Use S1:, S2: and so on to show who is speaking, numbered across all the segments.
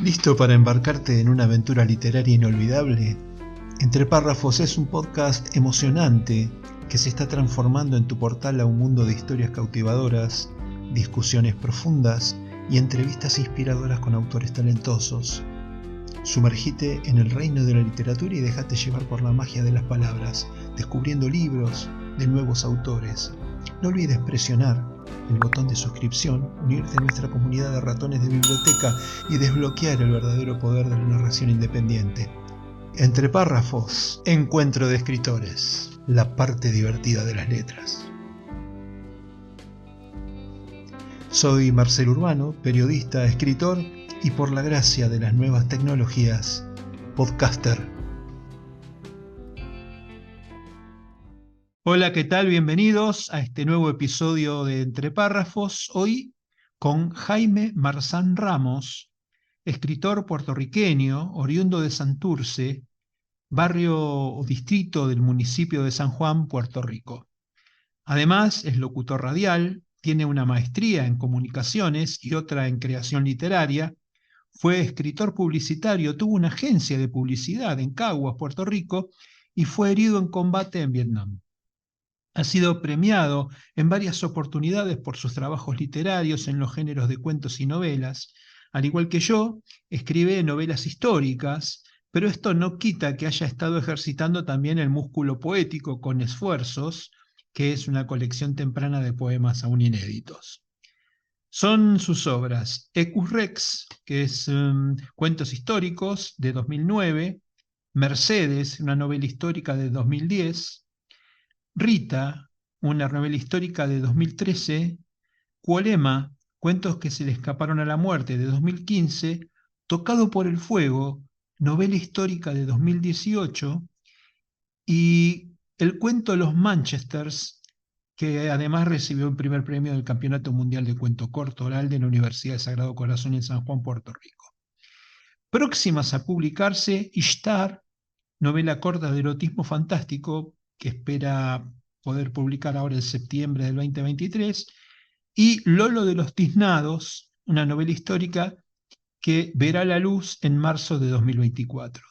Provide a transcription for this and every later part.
S1: ¿Listo para embarcarte en una aventura literaria inolvidable? Entre Párrafos es un podcast emocionante que se está transformando en tu portal a un mundo de historias cautivadoras, discusiones profundas y entrevistas inspiradoras con autores talentosos. Sumergite en el reino de la literatura y déjate llevar por la magia de las palabras, descubriendo libros de nuevos autores. No olvides presionar el botón de suscripción, unirte a nuestra comunidad de ratones de biblioteca y desbloquear el verdadero poder de la narración independiente. Entre Párrafos, encuentro de escritores, la parte divertida de las letras. Soy Marcelo Urbano, periodista, escritor y por la gracia de las nuevas tecnologías, podcaster. Hola, ¿qué tal? Bienvenidos a este nuevo episodio de Entre Párrafos. Hoy con Jaime Marzán Ramos, escritor puertorriqueño, oriundo de Santurce, barrio o distrito del municipio de San Juan, Puerto Rico. Además, es locutor radial, tiene una maestría en comunicaciones y otra en creación literaria. Fue escritor publicitario, tuvo una agencia de publicidad en Caguas, Puerto Rico, y fue herido en combate en Vietnam. Ha sido premiado en varias oportunidades por sus trabajos literarios en los géneros de cuentos y novelas. Al igual que yo, escribe novelas históricas, pero esto no quita que haya estado ejercitando también el músculo poético con Esfuerzos, que es una colección temprana de poemas aún inéditos. Son sus obras Ecus Rex, que es cuentos históricos de 2009, Mercedes, una novela histórica de 2010, Rita, una novela histórica de 2013, Cuolema, cuentos que se le escaparon a la muerte de 2015, Tocado por el fuego, novela histórica de 2018, y el cuento Los Manchesters, que además recibió el primer premio del Campeonato Mundial de Cuento Corto Oral de la Universidad de Sagrado Corazón en San Juan, Puerto Rico. Próximas a publicarse, Ishtar, novela corta de erotismo fantástico, que espera poder publicar ahora en septiembre del 2023, y Lolo de los Tiznados, una novela histórica que verá la luz en marzo de 2024.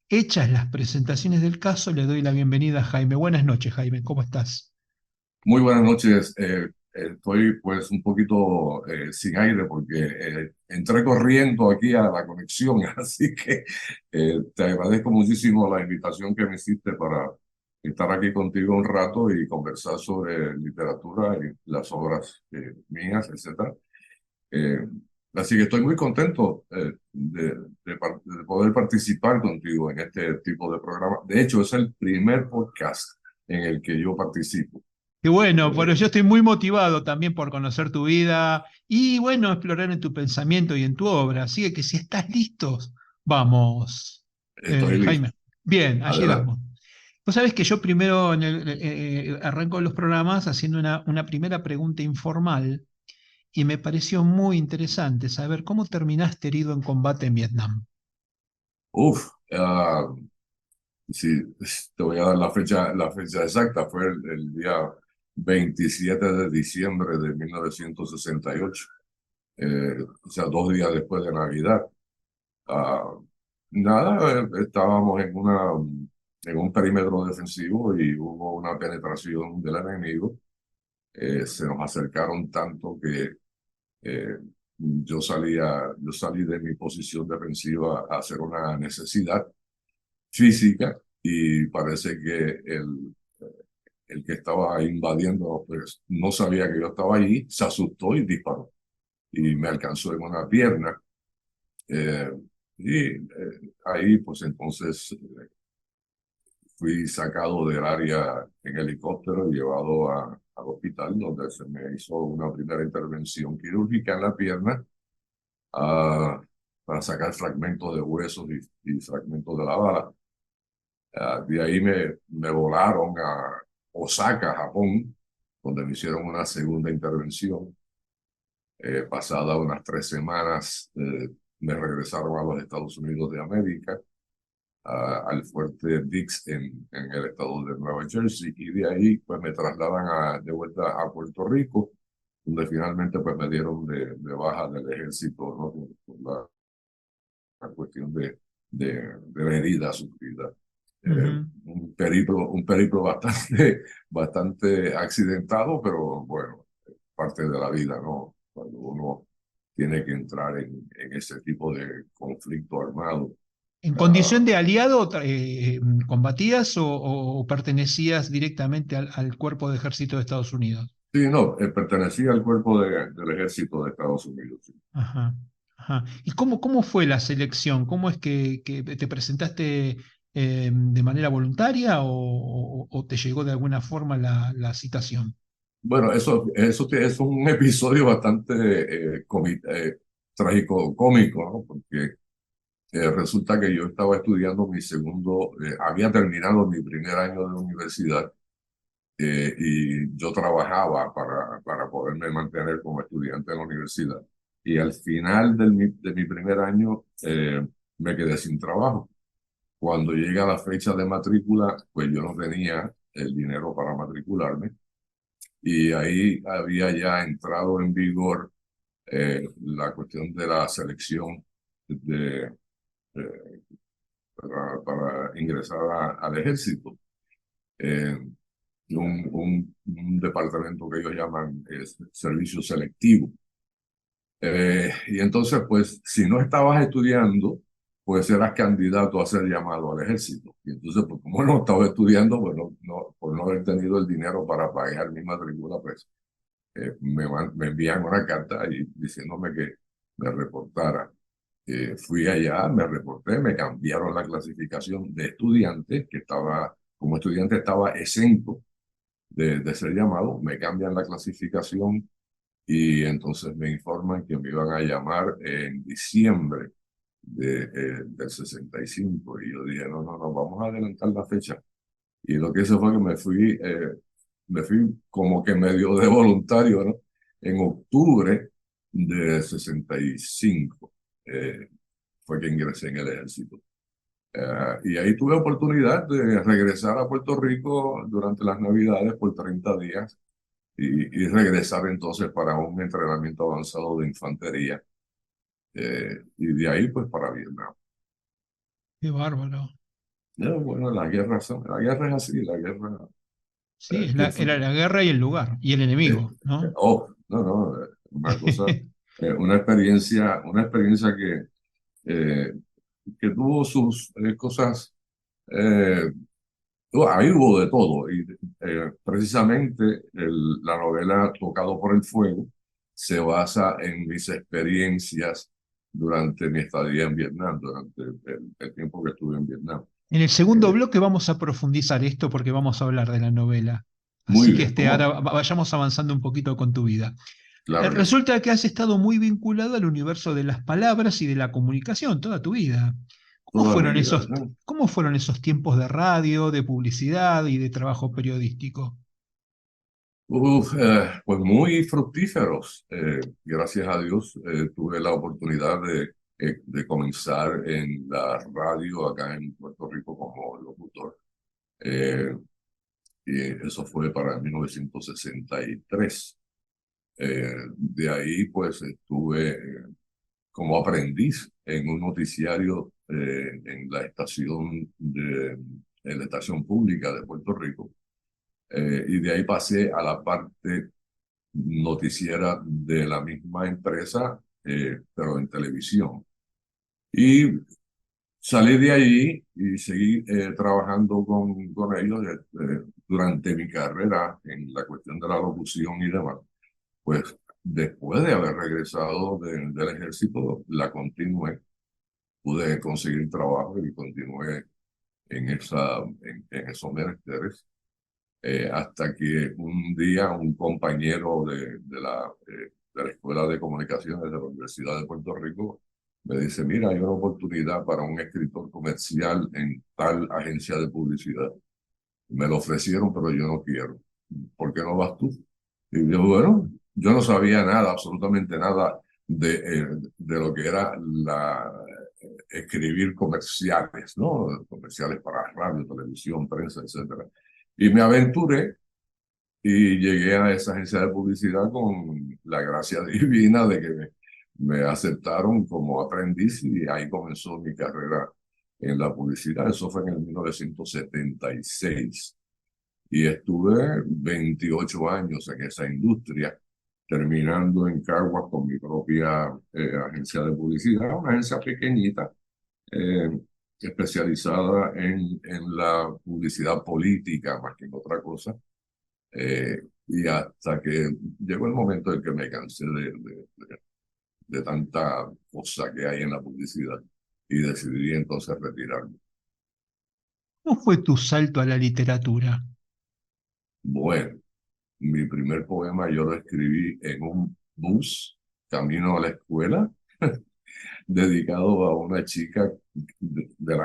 S1: Hechas las presentaciones del caso, le doy la bienvenida a Jaime. Buenas noches, Jaime, ¿cómo estás?
S2: Muy buenas noches. Estoy pues un poquito sin aire porque entré corriendo aquí a la conexión, así que te agradezco muchísimo la invitación que me hiciste para estar aquí contigo un rato y conversar sobre literatura y las obras mías, etcétera. Eh, Así que estoy muy contento de poder participar contigo en este tipo de programa. De hecho, es el primer podcast en el que yo participo.
S1: Qué bueno, pero
S2: Eh,
S1: yo estoy muy motivado también por conocer tu vida y bueno, explorar en tu pensamiento y en tu obra. Así que si estás listos, vamos,
S2: Estoy listo.
S1: Jaime. Bien, allí
S2: Adelante.
S1: vamos. Vos sabés que yo primero arranco los programas haciendo una primera pregunta informal y me pareció muy interesante saber cómo terminaste herido en combate en Vietnam.
S2: Uf, sí, te voy a dar la fecha exacta. Fue el día 27 de diciembre de 1968, o sea, 2 días después de Navidad. Ah, Nada, estábamos en un perímetro defensivo y hubo una penetración del enemigo. Se nos acercaron tanto que Eh, yo salí de mi posición defensiva a hacer una necesidad física y parece que el que estaba invadiendo pues no sabía que yo estaba allí, se asustó y disparó y me alcanzó en una pierna. eh, Ahí pues entonces fui sacado del área en helicóptero y llevado al hospital donde se me hizo una primera intervención quirúrgica en la pierna, ah, para sacar fragmentos de huesos y fragmentos de la bala. De ahí me volaron a Osaka, Japón, donde me hicieron una segunda intervención. Pasada unas 3 semanas, me regresaron a los Estados Unidos de América, al fuerte Dix en el estado de Nueva Jersey, y de ahí pues me trasladan de vuelta a Puerto Rico, donde finalmente pues me dieron de baja del ejército, ¿no? la cuestión de la herida sufrida.
S1: Ujú.
S2: Un periplo bastante, bastante accidentado, pero bueno, parte de la vida, ¿no? Cuando uno tiene que entrar en ese tipo de conflicto armado.
S1: ¿En condición
S2: Ah,
S1: de aliado combatías o pertenecías directamente al cuerpo de ejército de Estados Unidos?
S2: sí, no, pertenecía al cuerpo del ejército de Estados Unidos. Sí.
S1: Ajá, ajá. ¿Y cómo fue la selección? ¿Cómo es que te presentaste de manera voluntaria o te llegó de alguna forma la citación?
S2: Bueno, eso es un episodio bastante trágico, cómico, ¿no? Porque resulta que yo estaba estudiando había terminado mi primer año de universidad, y yo trabajaba para poderme mantener como estudiante en la universidad. Y al final de mi primer año me quedé sin trabajo. Cuando llega la fecha de matrícula, pues yo no tenía el dinero para matricularme, y ahí había ya entrado en vigor la cuestión de la selección eh, para ingresar al ejército. Eh, un departamento que ellos llaman servicio selectivo. Y entonces, pues, si no estabas estudiando, pues eras candidato a ser llamado al ejército. Y entonces, pues, como no estaba estudiando, bueno, por no haber tenido el dinero para pagar mi matrícula, pues, me envían una carta diciéndome que me reportara. Fui allá, me reporté, me cambiaron la clasificación de estudiante, que estaba, como estudiante estaba exento de ser llamado, me cambian la clasificación y entonces me informan que me iban a llamar en diciembre del 65. Y yo dije, no, no, no, vamos a adelantar la fecha. Y lo que hice fue que me fui como que medio de voluntario, ¿no? En octubre de 65 fue que ingresé en el ejército. Y ahí tuve oportunidad de regresar a Puerto Rico durante las Navidades por 30 días y regresar entonces para un entrenamiento avanzado de infantería, y de ahí pues para Vietnam.
S1: Qué bárbaro.
S2: Bueno, la guerra es así, la guerra
S1: Sí,
S2: que
S1: era la guerra y el lugar, y el enemigo, ¿no?
S2: no, no, una cosa, una experiencia eh, que tuvo sus cosas. eh, Ahí hubo de todo, y precisamente la novela Tocado por el Fuego se basa en mis experiencias durante mi estadía en Vietnam, durante el tiempo que estuve en Vietnam.
S1: En el segundo
S2: Eh,
S1: bloque vamos a profundizar esto porque vamos a hablar de la novela.
S2: Muy
S1: Así que
S2: bien,
S1: ahora
S2: ¿cómo?
S1: vayamos avanzando un poquito con tu vida.
S2: Claro que sí.
S1: Resulta que has estado muy vinculado al universo de las palabras y de la comunicación toda tu vida.
S2: Toda mi vida, ¿no?
S1: ¿Cómo fueron esos tiempos de radio, de publicidad y de trabajo periodístico?
S2: Pues muy fructíferos. Gracias a Dios tuve la oportunidad de comenzar en la radio acá en Puerto Rico como locutor. Eh, y eso fue para 1963. De ahí pues estuve como aprendiz en un noticiario en la estación pública de Puerto Rico. Y de ahí pasé a la parte noticiera de la misma empresa, pero en televisión. Y salí de allí y seguí trabajando con ellos durante mi carrera en la cuestión de la locución y demás. Pues después de haber regresado del ejército, la continué, pude conseguir trabajo y continué en esos menesteres, hasta que un día un compañero de la Escuela de Comunicaciones de la Universidad de Puerto Rico me dice, mira, hay una oportunidad para un escritor comercial en tal agencia de publicidad. Me lo ofrecieron, pero yo no quiero. ¿Por qué no vas tú? Y yo, bueno, yo no sabía nada, absolutamente nada de lo que era escribir comerciales, ¿no? Comerciales para radio, televisión, prensa, etcétera. Y me aventuré y llegué a esa agencia de publicidad con la gracia divina de que me aceptaron como aprendiz y ahí comenzó mi carrera en la publicidad. Eso fue en el 1976 y estuve 28 años en esa industria, terminando en Caguas con mi propia agencia de publicidad, una agencia pequeñita, eh, especializada en la publicidad política más que en otra cosa. Y hasta que llegó el momento en que me cansé de tanta cosa que hay en la publicidad y decidí entonces retirarme.
S1: ¿Cómo fue tu salto a la literatura?
S2: Bueno, mi primer poema yo lo escribí en un bus camino a la escuela, dedicado a una chica de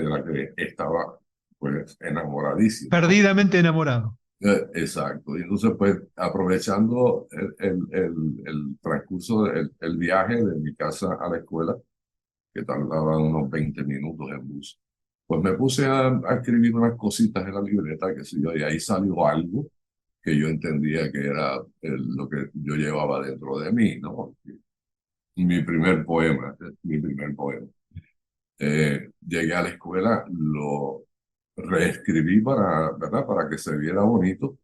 S2: la que estaba pues enamoradísimo, ¿no?
S1: Perdidamente enamorado.
S2: Exacto. Y entonces, pues, aprovechando el transcurso, el viaje de mi casa a la escuela, que tardaba unos 20 minutos en bus, pues me puse a escribir unas cositas en la libreta, que sé yo, y ahí salió algo que yo entendía que era lo que yo llevaba dentro de mí, ¿no? Mi primer poema. Llegué a la escuela, lo reescribí para, ¿verdad? Para que se viera bonito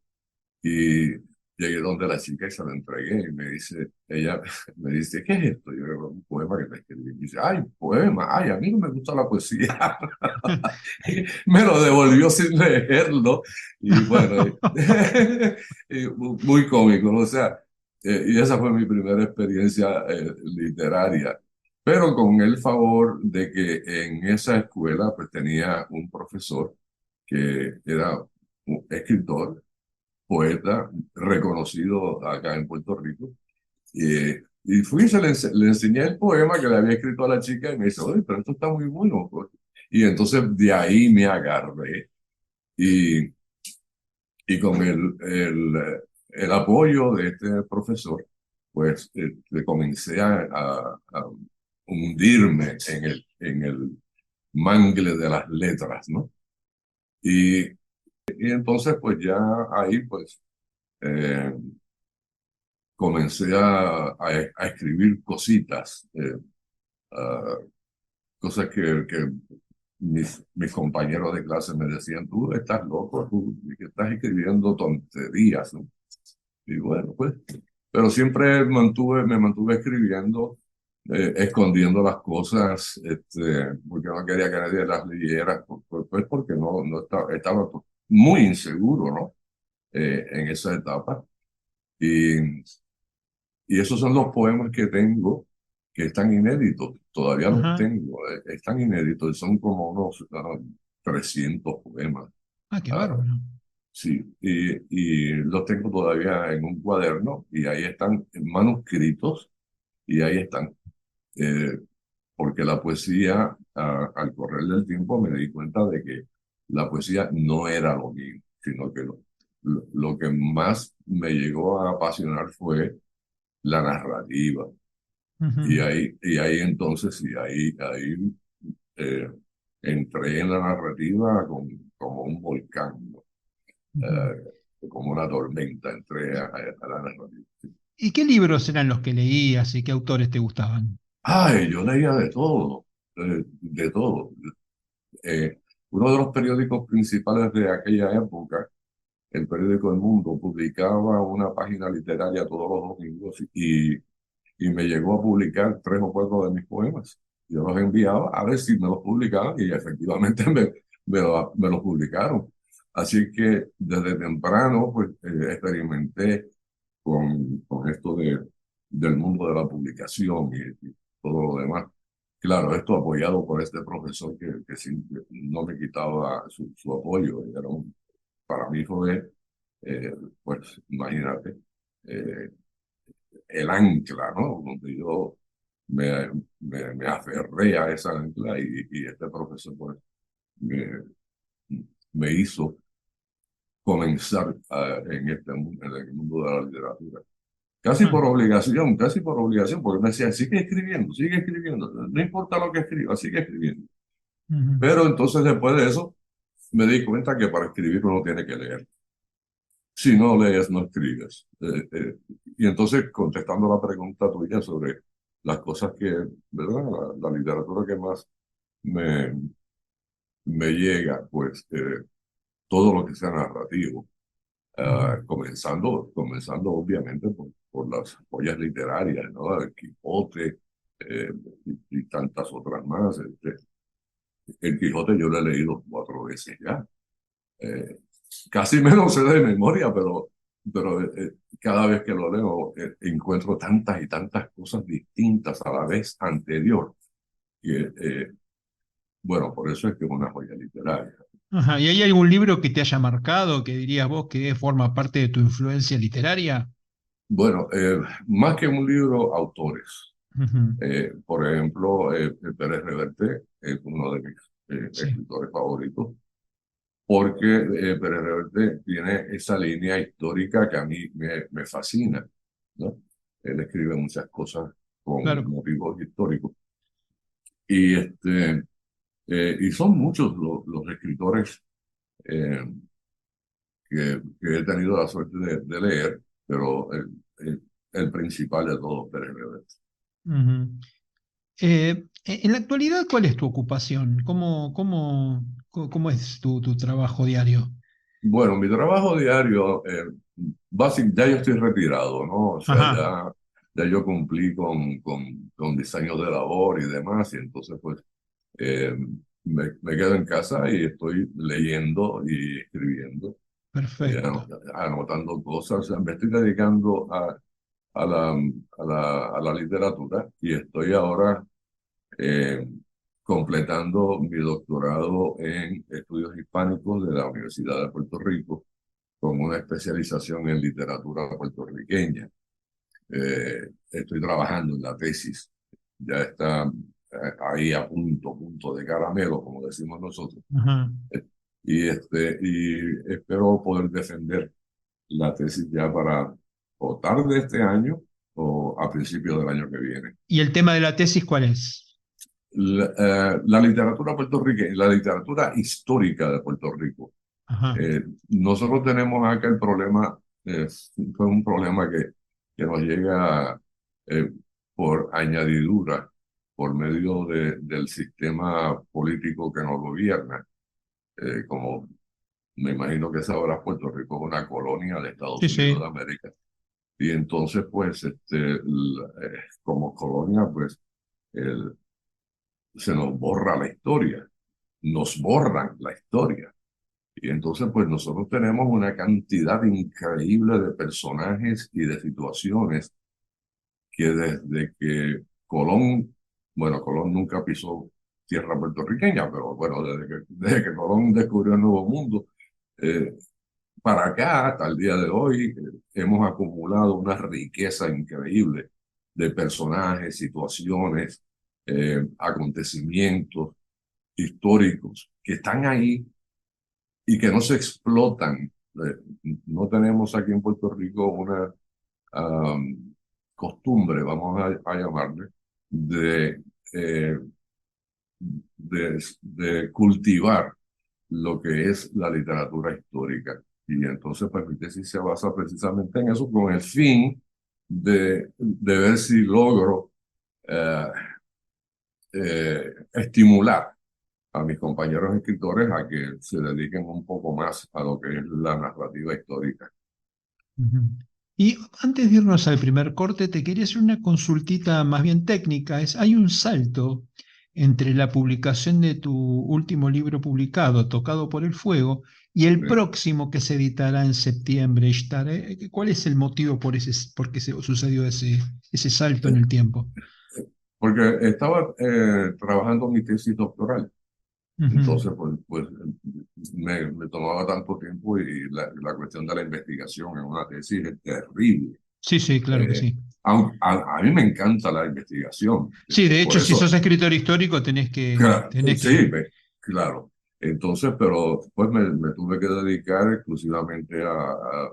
S2: y llegué donde la chica y se lo entregué y me dice, ella me dice, ¿qué es esto? Yo le digo, un poema que te escribí. Y dice, ay, poema, ay, a mí no me gusta la poesía. Y me lo devolvió sin leerlo y bueno, y muy cómico, ¿no? O sea, y esa fue mi primera experiencia literaria. Pero con el favor de que en esa escuela pues tenía un profesor que era un escritor, poeta reconocido acá en Puerto Rico. Y fui y le enseñé el poema que le había escrito a la chica y me dice, oye, pero esto está muy bueno, pues. Y entonces de ahí me agarré y, y con el apoyo de este profesor, pues le comencé a hundirme en el mangle de las letras, ¿no? Y, y entonces pues ya ahí pues eh, comencé a escribir cositas, ah, cosas que mis compañeros de clase me decían, tú estás loco, tú que estás escribiendo tonterías, ¿no? Y bueno, pues, pero siempre me mantuve escribiendo, escondiendo las cosas, porque no quería que nadie las leyera, pues porque no estaba muy inseguro, ¿no? En esa etapa. Y Y esos son los poemas que tengo que están inéditos. Todavía los
S1: Ajá.
S2: tengo, están inéditos. Son como unos 300 poemas.
S1: Ah, qué
S2: Ah,
S1: bárbaro.
S2: sí, y los tengo todavía en un cuaderno y ahí están manuscritos y ahí están. Eh, Porque la poesía, al correr del tiempo, me di cuenta de que la poesía no era lo mío, sino que lo que más me llegó a apasionar fue la narrativa.
S1: Ujú,
S2: Y ahí entonces, sí, ahí eh, entré en la narrativa como un volcán, ¿no?
S1: ujú.
S2: Como una tormenta, entré a la narrativa.
S1: ¿Y qué libros eran los que leías y qué autores te gustaban?
S2: Ay, yo leía de todo, de todo. Uno de los periódicos principales de aquella época, el periódico El Mundo, publicaba una página literaria todos los domingos y me llegó a publicar 3 o 4 de mis poemas. Yo los enviaba a ver si me los publicaban y efectivamente me los publicaron. Así que desde temprano pues experimenté con esto del mundo de la publicación y todo lo demás. Claro, esto apoyado por este profesor que no me quitaba su apoyo. Para mí fue, pues imagínate, eh, el ancla, ¿no? Donde yo me, me aferré a esa ancla y este profesor pues, me, me hizo comenzar en el mundo de la literatura.
S1: Ah,
S2: Casi por obligación, porque me decía, sigue escribiendo, no importa lo que escriba, sigue escribiendo.
S1: ujú,
S2: Pero entonces después de eso me di cuenta que para escribir uno tiene que leer. Si no lees, no escribes. Y entonces, contestando la pregunta tuya sobre las cosas que, ¿verdad? La literatura que más me, me llega, pues todo lo que sea narrativo.
S1: Ujú.
S2: Comenzando obviamente por las joyas literarias, ¿no? El Quijote y tantas otras más. El Quijote yo lo he leído 4 veces ya. Eh, Casi me lo sé de memoria, pero cada vez que lo leo encuentro tantas y tantas cosas distintas a la vez anterior. Que, bueno, por eso es que es una joya literaria.
S1: Ajá. ¿Y hay algún libro que te haya marcado, que dirías vos que forma parte de tu influencia literaria?
S2: Bueno, más que un libro, autores.
S1: Ujú.
S2: Por ejemplo, Pérez Reverte es uno de mis
S1: Sí,
S2: escritores favoritos, porque Pérez Reverte tiene esa línea histórica que a mí me fascina, ¿no? Él escribe muchas cosas con
S1: claro.
S2: motivos históricos. Y, y son muchos los escritores eh, que he tenido la suerte de leer, pero el principal de todos, Pérez Reverte.
S1: Ujú. En la actualidad, ¿cuál es tu ocupación? ¿Cómo es tu trabajo diario?
S2: Bueno, mi trabajo diario, ya yo estoy retirado, ¿no? O sea,
S1: Ajá,
S2: ya yo cumplí con mis años de labor y demás, y entonces pues eh, me quedo en casa y estoy leyendo y escribiendo,
S1: perfecto.
S2: anotando cosas. O sea, me estoy dedicando a la, a la literatura y estoy ahora eh, completando mi doctorado en estudios hispánicos de la Universidad de Puerto Rico con una especialización en literatura puertorriqueña. Estoy trabajando en la tesis, ya está ahí punto de caramelo, como decimos nosotros.
S1: Ajá.
S2: Eh, y espero poder defender la tesis ya para o tarde este año o a principios del año que viene.
S1: ¿Y el tema de la tesis cuál es?
S2: La literatura puertorriqueña, la literatura histórica de Puerto Rico.
S1: Ajá.
S2: Nosotros tenemos acá el problema, fue un problema que nos llega eh, por añadidura, por medio del sistema político que nos gobierna. Como me imagino que sabrás, Puerto Rico es una colonia de
S1: Sí,
S2: Estados Unidos de
S1: sí.
S2: América. Y entonces, pues, como colonia, pues, el- se nos borra la historia, nos borran la historia. Y entonces, pues nosotros tenemos una cantidad increíble de personajes y de situaciones que desde que Colón, bueno, Colón nunca pisó tierra puertorriqueña, pero bueno, desde que Colón descubrió el Nuevo Mundo, eh, para acá, hasta el día de hoy, hemos acumulado una riqueza increíble de personajes, situaciones, acontecimientos históricos que están ahí y que no se explotan. No tenemos aquí en Puerto Rico una costumbre, vamos a llamarle, de, eh, de cultivar lo que es la literatura histórica. Y entonces, pues mi tesis se basa precisamente en eso, con el fin de ver si logro eh, estimular a mis compañeros escritores a que se dediquen un poco más a lo que es la narrativa histórica.
S1: Ujú. Y antes de irnos al primer corte, te quería hacer una consultita más bien técnica. Hay un salto entre la publicación de tu último libro publicado, Tocado por el Fuego, y el
S2: ¿Sí?
S1: próximo que se editará en septiembre, Ishtar. ¿Cuál es el motivo por qué sucedió ese salto en
S2: Eh,
S1: el tiempo?
S2: Porque estaba trabajando mi tesis doctoral,
S1: Ujú.
S2: entonces pues me tomaba tanto tiempo y la cuestión de la investigación en una tesis es terrible.
S1: Sí, sí, claro que
S2: Eh,
S1: sí.
S2: a mí me encanta la investigación,
S1: Sí, de
S2: por
S1: hecho, si sos
S2: eso,
S1: escritor histórico, tenés que.
S2: sí, claro. Entonces, pero pues me tuve que dedicar exclusivamente a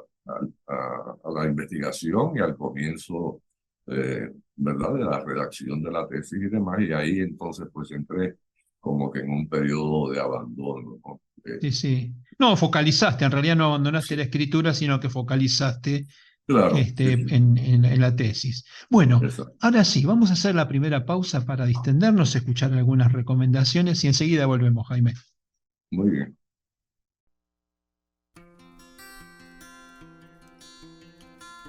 S2: la investigación y al comienzo, ¿verdad?, de la redacción de la tesis y demás, y ahí entonces pues entré como que en un periodo de abandono, ¿no?
S1: Sí, sí. No, focalizaste, en realidad no abandonaste la escritura, sino que focalizaste
S2: Claro, sí, sí,
S1: en la tesis. Bueno,
S2: exacto.
S1: ahora sí, vamos a hacer la primera pausa para distendernos, escuchar algunas recomendaciones y enseguida volvemos, Jaime.
S2: Muy bien.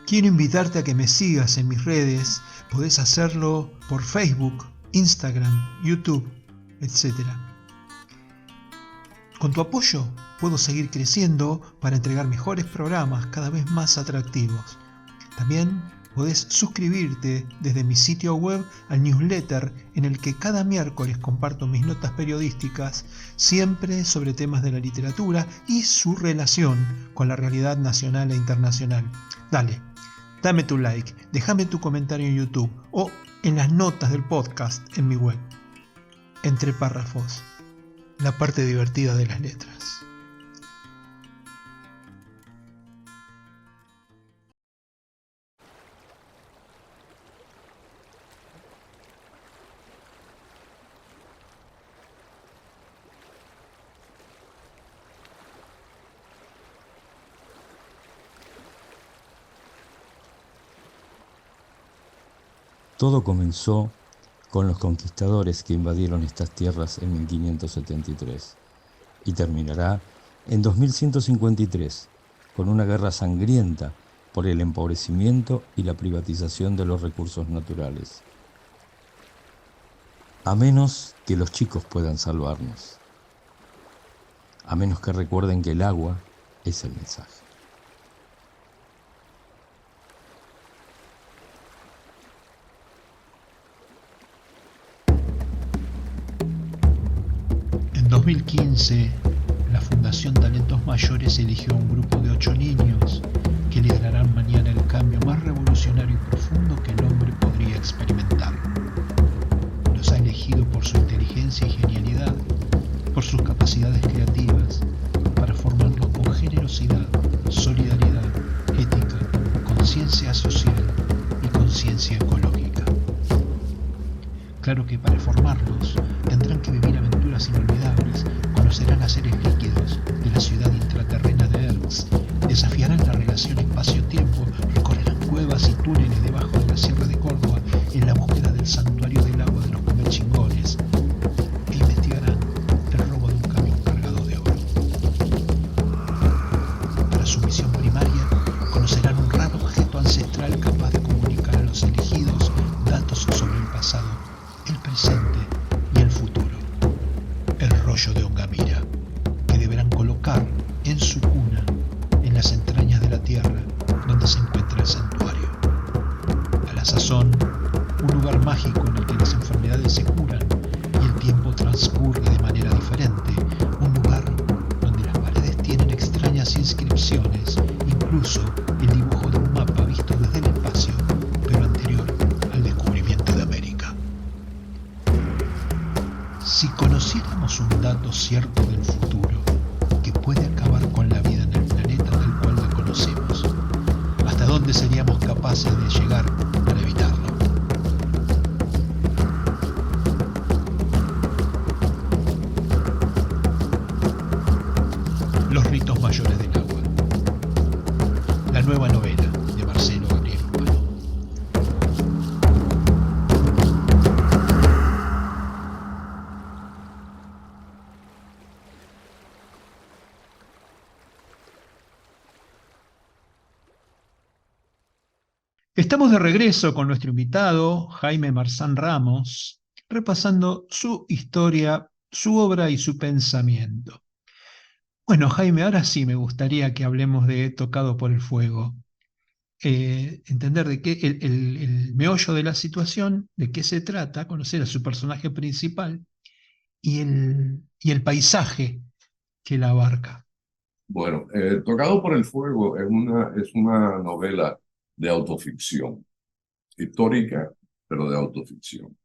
S1: Quiero invitarte a que me sigas en mis redes. Podés hacerlo por Facebook, Instagram, YouTube, etcétera. Con tu apoyo puedo seguir creciendo para entregar mejores programas cada vez más atractivos. También podés suscribirte desde mi sitio web al newsletter en el que cada miércoles comparto mis notas periodísticas, siempre sobre temas de la literatura y su relación con la realidad nacional e internacional. Dale, dame tu like, déjame tu comentario en YouTube o en las notas del podcast en mi web. Entre párrafos, la parte divertida de las letras.
S3: Todo comenzó con los conquistadores que invadieron estas tierras en 1573 y terminará en 2153 con una guerra sangrienta por el empobrecimiento y la privatización de los recursos naturales. A menos que los chicos puedan salvarnos, a menos que recuerden que el agua es el mensaje.
S1: En 2015, la Fundación Talentos Mayores eligió a un grupo de 8 niños que liderarán mañana el cambio más revolucionario y profundo que el hombre podría experimentar. Los ha elegido por su inteligencia y genialidad, por sus capacidades creativas, para formarlos con generosidad, solidaridad, ética, conciencia social y conciencia ecológica. Claro que para formarlos tendrán que vivir aventuras inolvidables, conocerán a seres líquidos de la ciudad intraterrena de Erx, desafiarán la relación espacio-tiempo, recorrerán cuevas y túneles debajo de la Sierra de Córdoba en la búsqueda del santuario del agua de los Comechingones e investigarán el robo de un camión cargado de oro. Para su misión primaria, conocerán un raro objeto ancestral capaz de comunicar a los elegidos datos sobre el pasado, el presente y el futuro. El rollo de Ongamira, que deberán colocar en su cuna, en las entrañas de la tierra, donde se encuentra el santuario. A la sazón, un lugar mágico en el que las enfermedades se curan y el tiempo transcurre de manera diferente. Un lugar donde las paredes tienen extrañas inscripciones, incluso el dibujo de un mapa visto desde el espacio, pero anterior al descubrimiento de América. Si conociéramos un dato cierto del futuro que puede acabar con la vida en el planeta tal cual la conocemos, ¿hasta dónde seríamos capaces de llegar para evitarlo? Los ritos mayores del agua. La nueva novela de Marcelo Gabriel Urbano. Estamos de regreso con nuestro invitado, Jaime Marzán Ramos, repasando su historia, su obra y su pensamiento. Bueno, Jaime, ahora sí me gustaría que hablemos de Tocado por el Fuego. Entender de qué el meollo de la situación, de qué se trata, conocer a su personaje principal y el paisaje que la abarca.
S2: Bueno, Tocado por el Fuego es una novela de autoficción, histórica, pero de autoficción.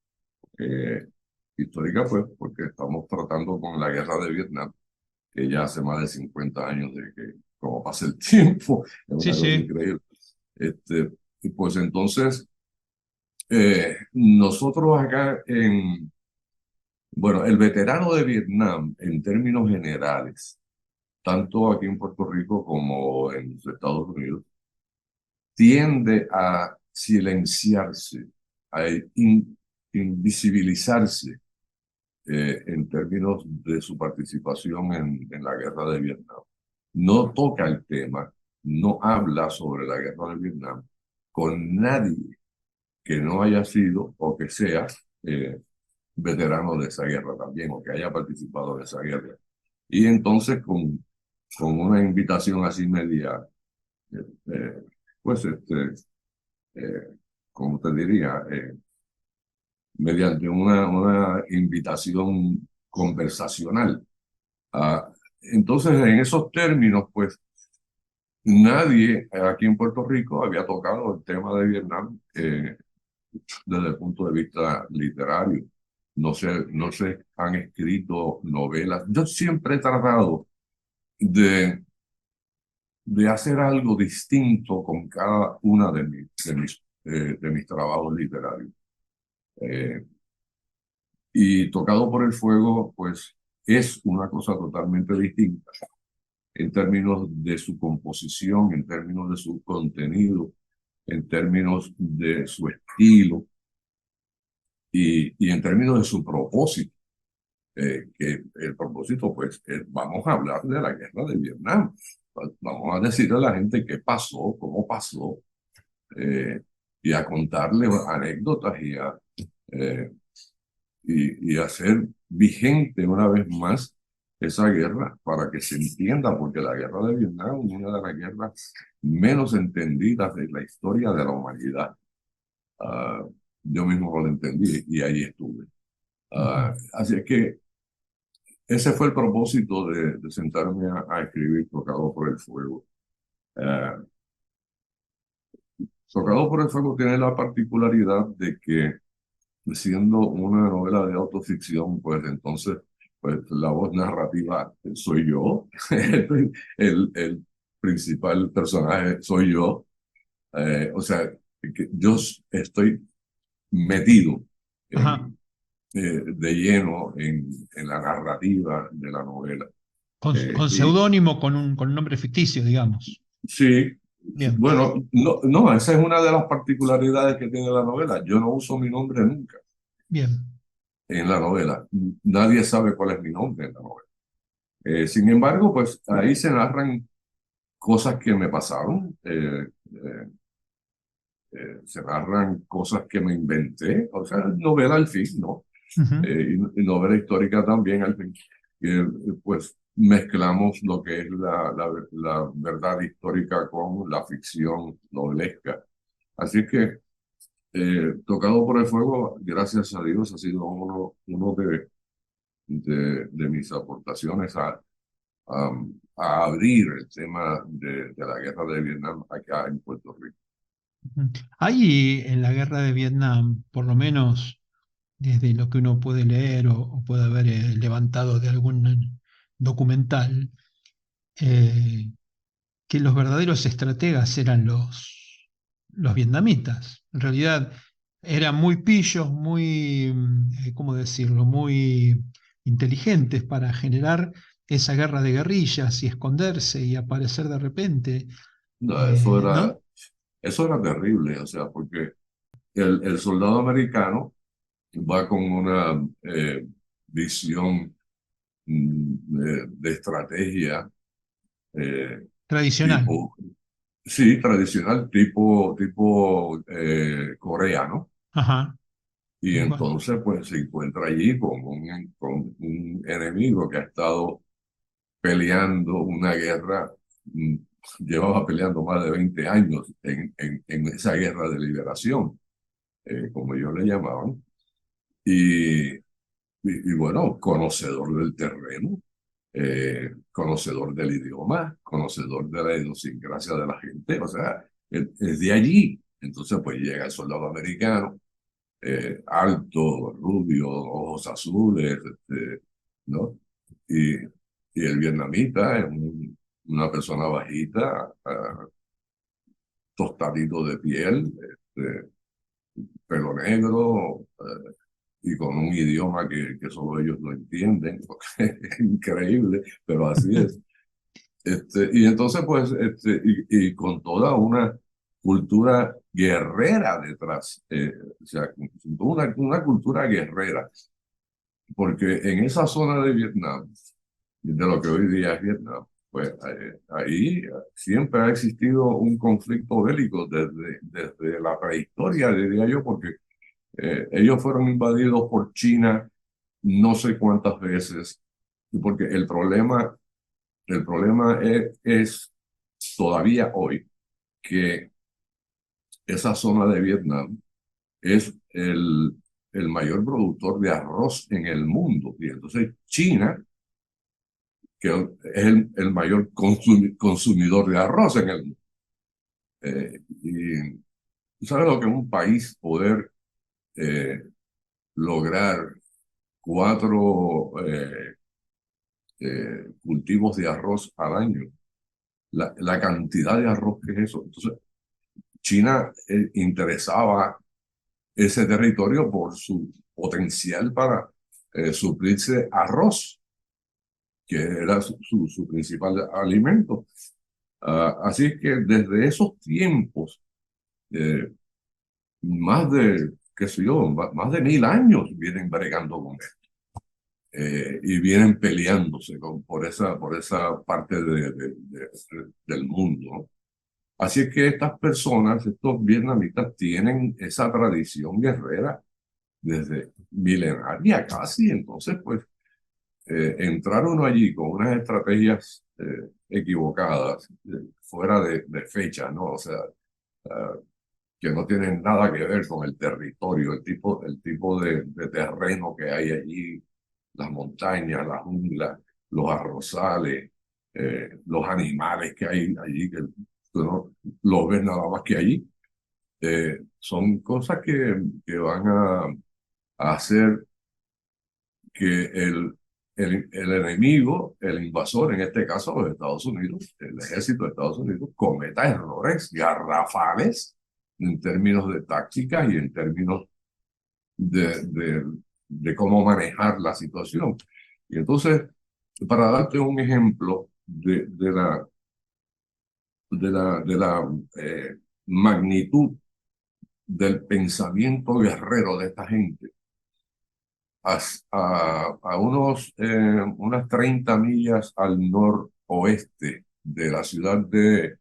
S2: Histórica, pues, porque estamos tratando con la guerra de Vietnam, que ya hace más de 50 años de que, como pasa el tiempo, es
S1: Sí,
S2: una cosa
S1: sí.
S2: increíble. Y pues entonces, nosotros acá bueno, el veterano de Vietnam, en términos generales, tanto aquí en Puerto Rico como en los Estados Unidos, tiende a silenciarse, a invisibilizarse en términos de su participación en la guerra de Vietnam. No toca el tema, no habla sobre la guerra de Vietnam con nadie que no haya sido o que sea veterano de esa guerra también, o que haya participado de esa guerra. Y entonces con una invitación así media, eh, pues, ¿cómo te diría? Mediante una invitación conversacional. Entonces, en esos términos, pues, nadie aquí en Puerto Rico había tocado el tema de Vietnam desde el punto de vista literario. No se han escrito novelas. Yo siempre he tratado de hacer algo distinto con cada una de mis trabajos literarios. Y Tocado por el Fuego, pues es una cosa totalmente distinta en términos de su composición, en términos de su contenido, en términos de su estilo y en términos de su propósito. Que el propósito, pues, vamos a hablar de la guerra de Vietnam. Vamos a decirle a la gente qué pasó, cómo pasó, y a contarle anécdotas eh, y hacer vigente una vez más esa guerra para que se entienda, porque la guerra de Vietnam es una de las guerras menos entendidas de la historia de la humanidad. Yo mismo lo entendí y ahí estuve. Así es que ese fue el propósito de sentarme a escribir Tocado por el Fuego. Tocado por el Fuego tiene la particularidad de que, siendo una novela de autoficción, pues entonces pues, la voz narrativa soy yo, el principal personaje soy yo. O sea, que yo estoy metido de lleno en la narrativa de la novela.
S1: Con seudónimo, con un nombre ficticio, digamos.
S2: Sí,
S1: Bien.
S2: bueno, no, esa es una de las particularidades que tiene la novela. Yo no uso mi nombre nunca.
S1: Bien.
S2: En la novela. Nadie sabe cuál es mi nombre en la novela. Sin embargo, pues ahí se narran cosas que me pasaron, se narran cosas que me inventé, o sea, novela al fin, ¿no? Y novela histórica también al fin. Pues mezclamos lo que es la verdad histórica con la ficción novelesca. Así que Tocado por el Fuego, gracias a Dios, ha sido uno de mis aportaciones a abrir el tema de la guerra de Vietnam acá en Puerto Rico.
S1: Hay en la guerra de Vietnam, por lo menos desde lo que uno puede leer o puede haber levantado de algún documental, que los verdaderos estrategas eran los vietnamitas. En realidad eran muy pillos, muy, ¿cómo decirlo?, muy inteligentes para generar esa guerra de guerrillas y esconderse y aparecer de repente.
S2: No, eso
S1: ¿No?
S2: era terrible, o sea, porque el soldado americano va con una visión de estrategia
S1: Tradicional.
S2: tipo, sí, tradicional, tipo coreano.
S1: Ajá.
S2: Y
S1: Tal cual.
S2: entonces, pues se encuentra allí con un enemigo que ha estado peleando una guerra, llevaba peleando más de 20 años en esa guerra de liberación, como ellos le llamaban. Y bueno, conocedor del terreno, conocedor del idioma, conocedor de la idiosincrasia de la gente, o sea, es de allí. Entonces, pues llega el soldado americano, alto, rubio, ojos azules, ¿no? Y el vietnamita es una persona bajita, tostadito de piel, pelo negro, y con un idioma que solo ellos lo entienden, porque es increíble, pero así es. Y entonces, pues, y con toda una cultura guerrera detrás, o sea, una cultura guerrera, porque en esa zona de Vietnam, de lo que hoy día es Vietnam, pues ahí siempre ha existido un conflicto bélico desde la prehistoria, diría yo, porque ellos fueron invadidos por China no sé cuántas veces, porque el problema es todavía hoy que esa zona de Vietnam es el mayor productor de arroz en el mundo. Y entonces China, que es el mayor consumidor de arroz en el mundo. Y tú sabes lo que es un país poder eh, lograr 4 cultivos de arroz al año. La cantidad de arroz que es eso. Entonces, China interesaba ese territorio por su potencial para suplirse arroz, que era su principal alimento. Así que desde esos tiempos, eh, qué sé yo, más de 1000 años vienen bregando con esto. Y vienen peleándose por esa parte del mundo, ¿no? Así es que estas personas, estos vietnamitas, tienen esa tradición guerrera desde milenaria casi. Entonces, pues, entrar uno allí con unas estrategias equivocadas, fuera de fecha, ¿no? O sea, que no tienen nada que ver con el territorio, el tipo de terreno que hay allí, las montañas, la jungla, los arrozales, los animales que hay allí, que tú no los ves nada más que allí. Son cosas que van a hacer que el enemigo, el invasor, en este caso los Estados Unidos, el ejército de Estados Unidos, cometa errores garrafales en términos de tácticas y en términos de cómo manejar la situación. Y entonces, para darte un ejemplo de la magnitud del pensamiento guerrero de esta gente, a unas 30 millas al noroeste de la ciudad de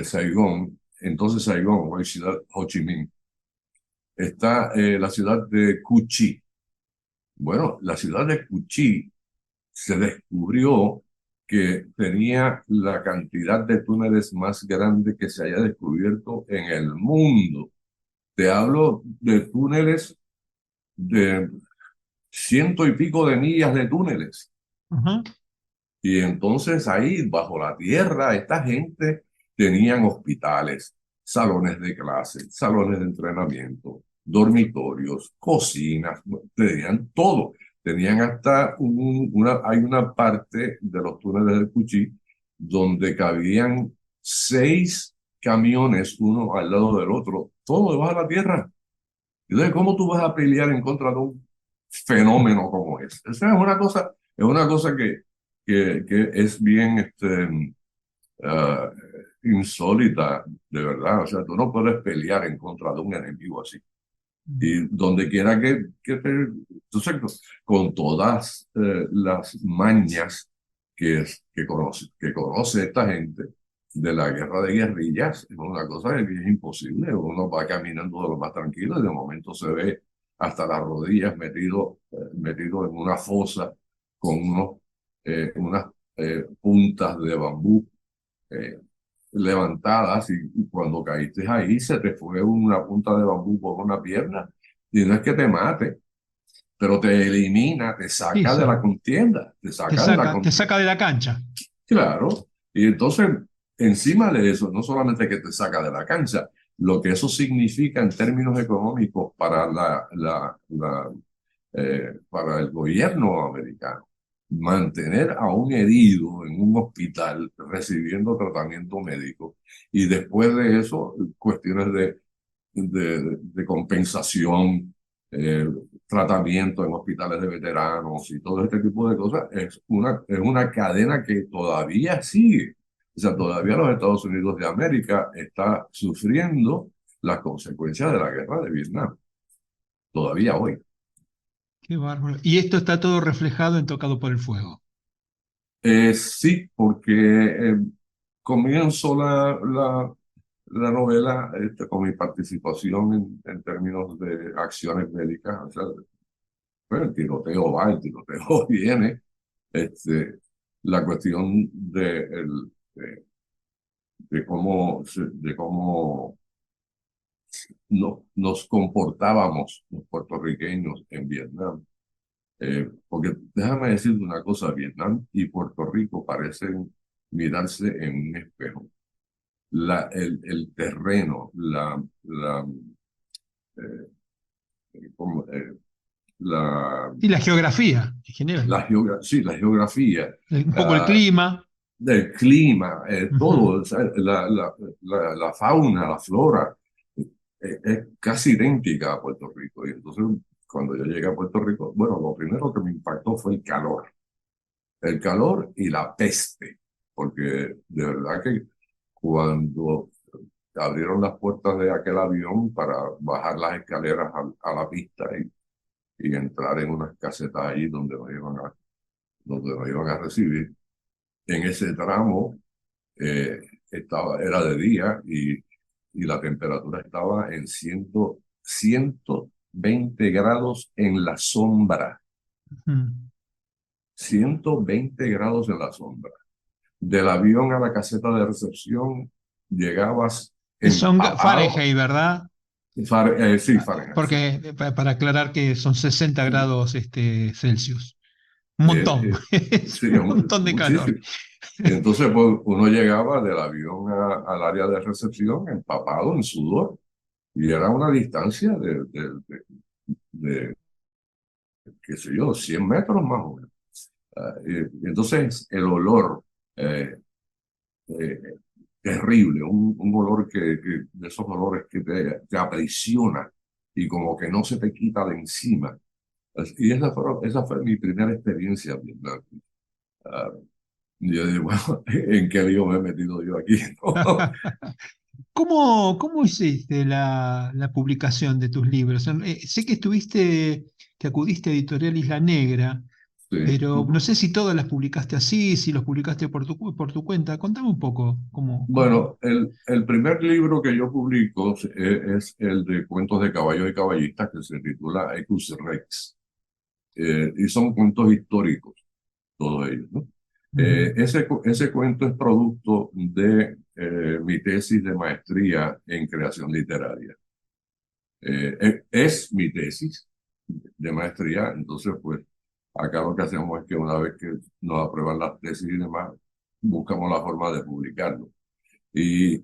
S2: Saigón, entonces Saigón, hoy ciudad Ho Chi Minh, está la ciudad de Cu Chi. Bueno, la ciudad de Cu Chi se descubrió que tenía la cantidad de túneles más grande que se haya descubierto en el mundo. Te hablo de túneles de 100 y pico de millas de túneles.
S1: Ajá.
S2: Y entonces ahí, bajo la tierra, esta gente tenían hospitales, salones de clase, salones de entrenamiento, dormitorios, cocinas, tenían todo. Tenían hasta hay una parte de los túneles del Cuchí donde cabían 6 camiones, uno al lado del otro, todo debajo de la tierra. Entonces, ¿cómo tú vas a pelear en contra de un fenómeno como ese? Esa es una cosa que es bien ah, insólita, de verdad. O sea, tú no puedes pelear en contra de un enemigo así. Y donde quiera entonces, con todas las mañas que conoce esta gente de la guerra de guerrillas, es una cosa que es imposible. Uno va caminando de lo más tranquilo y de momento se ve hasta las rodillas metido en una fosa con unas puntas de bambú eh, levantadas, y cuando caíste ahí se te fue una punta de bambú por una pierna, y no es que te mate, pero te elimina, te
S1: Sí,
S2: saca de
S1: sí.
S2: la contienda, te
S1: Te
S2: saca de la
S1: saca, te
S2: contienda.
S1: saca de la cancha.
S2: Claro, y entonces encima de eso, no solamente que te saca de la cancha, lo que eso significa en términos económicos para el gobierno americano. Mantener a un herido en un hospital recibiendo tratamiento médico, y después de eso cuestiones de compensación, tratamiento en hospitales de veteranos y todo este tipo de cosas, es una cadena que todavía sigue. O sea, todavía los Estados Unidos de América está sufriendo las consecuencias de la guerra de Vietnam, todavía hoy.
S1: Qué bárbaro. Y esto está todo reflejado en Tocado por el Fuego.
S2: Sí, porque comienzo la novela con mi participación en términos de acciones bélicas. O sea, pues, el tiroteo va, el tiroteo viene. La cuestión de cómo nos comportábamos los puertorriqueños en Vietnam. Porque déjame decirte una cosa, Vietnam y Puerto Rico parecen mirarse en un espejo. El terreno, como,
S1: Y la geografía, en general.
S2: sí, la geografía,
S1: Un poco el clima.
S2: del clima,
S1: Ujú.
S2: todo, o sea, la fauna, la flora, es casi idéntica a Puerto Rico. Y entonces, cuando yo llegué a Puerto Rico, bueno, lo primero que me impactó fue el calor y la peste, porque de verdad que cuando abrieron las puertas de aquel avión para bajar las escaleras a la pista y entrar en unas casetas ahí donde nos iban a recibir, en ese tramo era de día y la temperatura estaba en 120 grados en la sombra.
S1: Ujú.
S2: 120 grados en la sombra. Del avión a la caseta de recepción llegabas
S1: Son
S2: empapado.
S1: Fahrenheit, ¿verdad?
S2: Sí, Fahrenheit, sí.
S1: Porque para aclarar que son 60 grados Celsius. Un montón. Es
S2: Sí,
S1: un montón de calor.
S2: muchísimo. Entonces, pues, uno llegaba del avión al área de recepción empapado en sudor y era una distancia de, qué sé yo, 100 metros más o menos. Y entonces, el olor eh, eh, terrible, un olor de esos olores que te aprisiona y como que no se te quita de encima. Y esa fue mi primera experiencia en Vietnam. Ah, yo digo, bueno, ¿en qué lío me he metido yo aquí? ¿No?
S1: ¿Cómo hiciste la publicación de tus libros? Sé que que acudiste a Editorial Isla Negra,
S2: Sí.
S1: pero no sé si todas las publicaste así, si los publicaste por tu cuenta. Contame un poco cómo.
S2: Bueno, el primer libro que yo publico es el de cuentos de caballos y caballistas que se titula Ecus Rex. Y son cuentos históricos, todos ellos, ¿no?
S1: Ujú.
S2: Ese cuento es producto de mi tesis de maestría en creación literaria. Es mi tesis de maestría, entonces pues acá lo que hacemos es que una vez que nos aprueban las tesis y demás, buscamos la forma de publicarlo. Y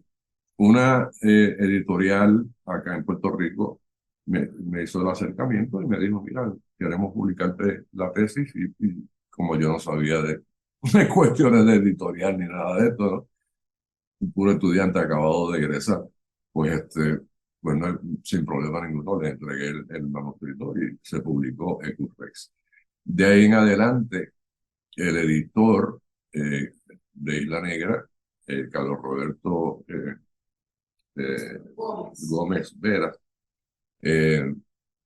S2: una editorial acá en Puerto Rico me hizo el acercamiento y me dijo, mira, queremos publicarte la tesis y como yo no sabía de cuestiones de editorial ni nada de esto, ¿no? Un puro estudiante acabado de egresar, pues bueno, sin problema ninguno le entregué el manuscrito y se publicó Ecurrex. De ahí en adelante, el editor de Isla Negra, Carlos Roberto Gómez Vera, eh,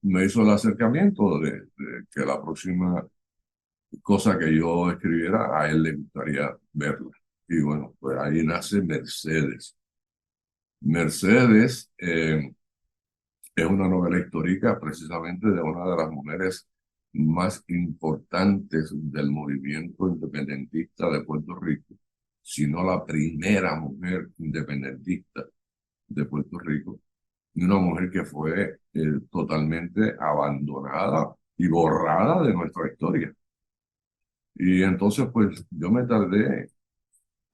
S2: me hizo el acercamiento de que la próxima cosa que yo escribiera a él le gustaría verla. Y bueno, pues ahí nace Mercedes. Mercedes es una novela histórica precisamente de una de las mujeres más importantes del movimiento independentista de Puerto Rico, si no la primera mujer independentista de Puerto Rico, y una mujer que fue totalmente abandonada y borrada de nuestra historia. Y entonces, pues yo me tardé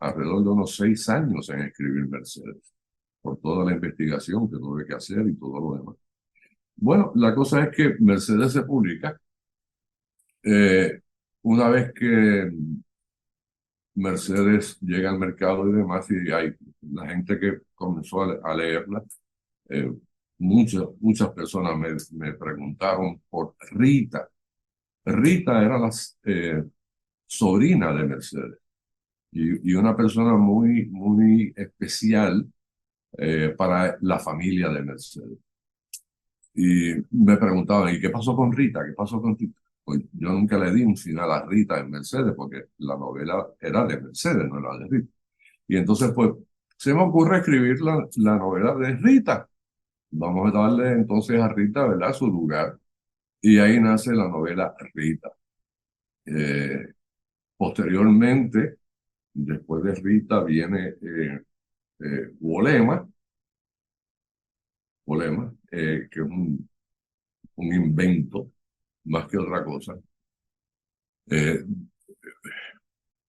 S2: alrededor de unos 6 años en escribir Mercedes, por toda la investigación que tuve que hacer y todo lo demás. Bueno, la cosa es que Mercedes se publica eh, una vez que Mercedes llega al mercado y demás, y hay la gente que comenzó a leerla. Eh, muchas personas me preguntaron por Rita. Rita era la sobrina de Mercedes. y una persona muy, muy especial para la familia de Mercedes. Y me preguntaban, ¿y qué pasó con Rita? ¿Qué pasó con Rita? Pues yo nunca le di un final a Rita en Mercedes, porque la novela era de Mercedes, no era de Rita. Y entonces, pues, se me ocurre escribir la novela de Rita. Vamos a darle entonces a Rita, ¿verdad?, su lugar. Y ahí nace la novela Rita. Eh, Posteriormente, después de Rita, viene Bolema, que es un invento más que otra cosa, eh,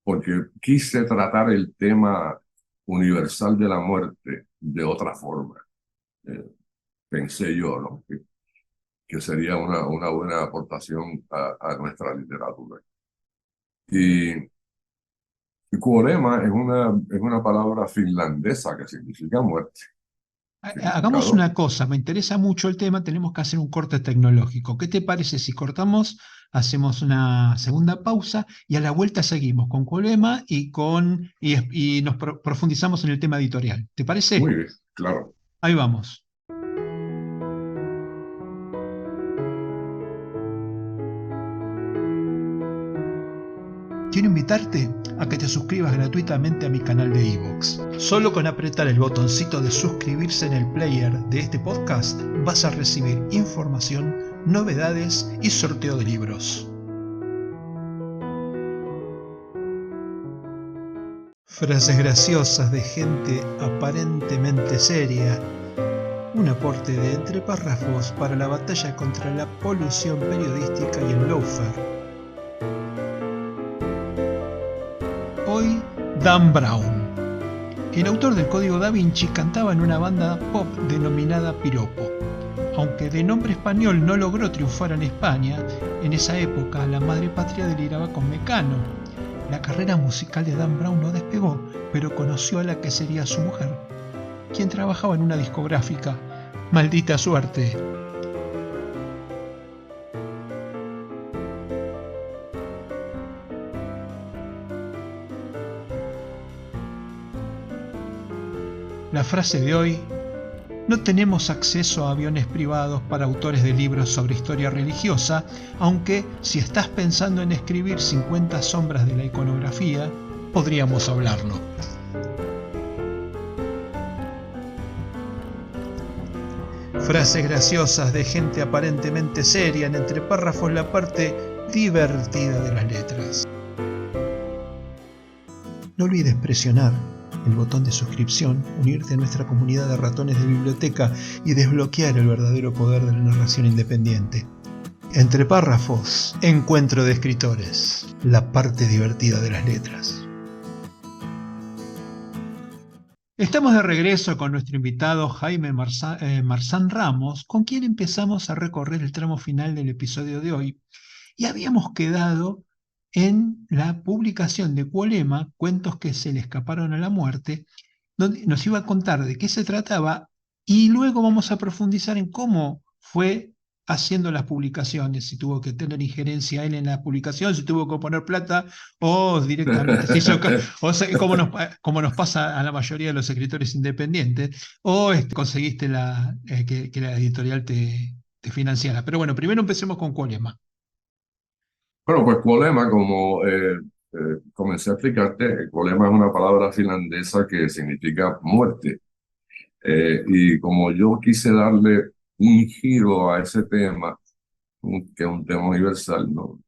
S2: porque quise tratar el tema universal de la muerte de otra forma. Eh, Pensé yo, ¿no?, que sería una buena aportación a nuestra literatura. Y kuolema es una palabra finlandesa que significa muerte.
S1: Hagamos
S2: Significado.
S1: una cosa, me interesa mucho el tema, tenemos que hacer un corte tecnológico. ¿Qué te parece si cortamos, hacemos una segunda pausa y a la vuelta seguimos con Colema y nos profundizamos en el tema editorial? ¿Te
S2: Muy
S1: parece?
S2: bien, claro.
S1: Ahí vamos. Quiero invitarte a que te suscribas gratuitamente a mi canal de iVoox. Solo con apretar el botoncito de suscribirse en el player de este podcast vas a recibir información, novedades y sorteo de libros. Frases graciosas de gente aparentemente seria. Un aporte de entre párrafos para la batalla contra la polución periodística y el lawfare. Hoy, Dan Brown. El autor del Código Da Vinci cantaba en una banda pop denominada Piropo. Aunque de nombre español no logró triunfar en España, en esa época la madre patria deliraba con Mecano. La carrera musical de Dan Brown no despegó, pero conoció a la que sería su mujer, quien trabajaba en una discográfica. ¡Maldita suerte! La frase de hoy: no tenemos acceso a aviones privados para autores de libros sobre historia religiosa, aunque si estás pensando en escribir 50 sombras de la iconografía, podríamos hablarlo. Frases graciosas de gente aparentemente seria, en entre párrafos la parte divertida de las letras. No olvides presionar el botón de suscripción, unirte a nuestra comunidad de ratones de biblioteca y desbloquear el verdadero poder de la narración independiente. Entre párrafos, encuentro de escritores, la parte divertida de las letras. Estamos de regreso con nuestro invitado Jaime Marzán Ramos, con quien empezamos a recorrer el tramo final del episodio de hoy, y habíamos quedado en la publicación de Cuolema, Cuentos que se le escaparon a la muerte, donde nos iba a contar de qué se trataba y luego vamos a profundizar en cómo fue haciendo las publicaciones, si tuvo que tener injerencia él en la publicación, si tuvo que poner plata o directamente se hizo, o sea, como nos pasa a la mayoría de los escritores independientes, o conseguiste que la editorial te financiara. Pero bueno, primero empecemos con Cuolema.
S2: Bueno, pues kuolema, como comencé a explicarte, kuolema es una palabra finlandesa que significa muerte. Y como yo quise darle un giro a ese tema, que es un tema universal, ¿no?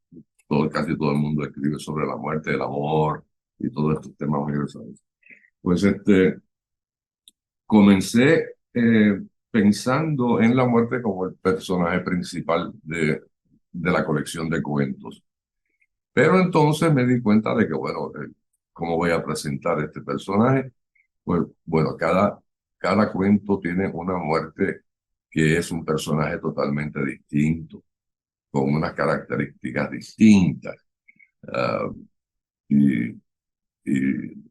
S2: Casi todo el mundo escribe sobre la muerte, el amor y todos estos temas universales. Pues comencé pensando en la muerte como el personaje principal de la colección de cuentos. Pero entonces me di cuenta de que, bueno, ¿cómo voy a presentar este personaje? Pues, bueno, cada cuento tiene una muerte que es un personaje totalmente distinto, con unas características distintas, uh, y,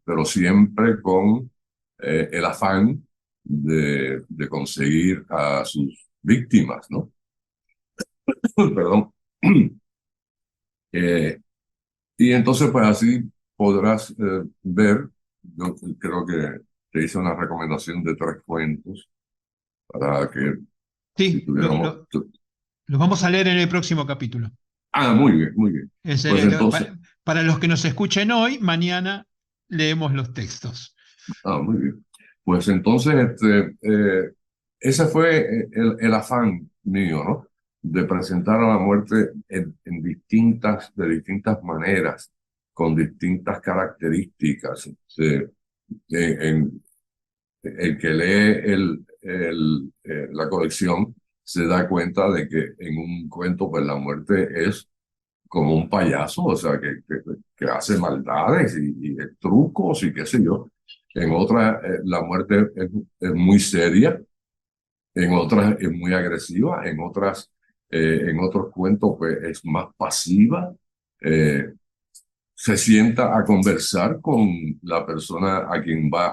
S2: pero siempre con el afán de conseguir a sus víctimas, ¿no? Perdón. Y entonces, pues así podrás ver, yo creo que te hice una recomendación de 3 cuentos para que si
S1: Sí,
S2: tuviéramos...
S1: los vamos a leer en el próximo capítulo.
S2: Ah, muy bien, muy bien. Pues entonces,
S1: Para los que nos escuchen hoy, mañana leemos los textos.
S2: muy bien. Pues entonces, ese fue el afán mío, ¿no? De presentar a la muerte en de distintas maneras, con distintas características. En, el que lee la colección se da cuenta de que en un cuento, pues la muerte es como un payaso, o sea, que hace maldades y trucos y qué sé yo. En otras, la muerte es muy seria, en otras es muy agresiva, en otros cuentos, pues es más pasiva. eh, Se sienta a conversar con la persona a quien va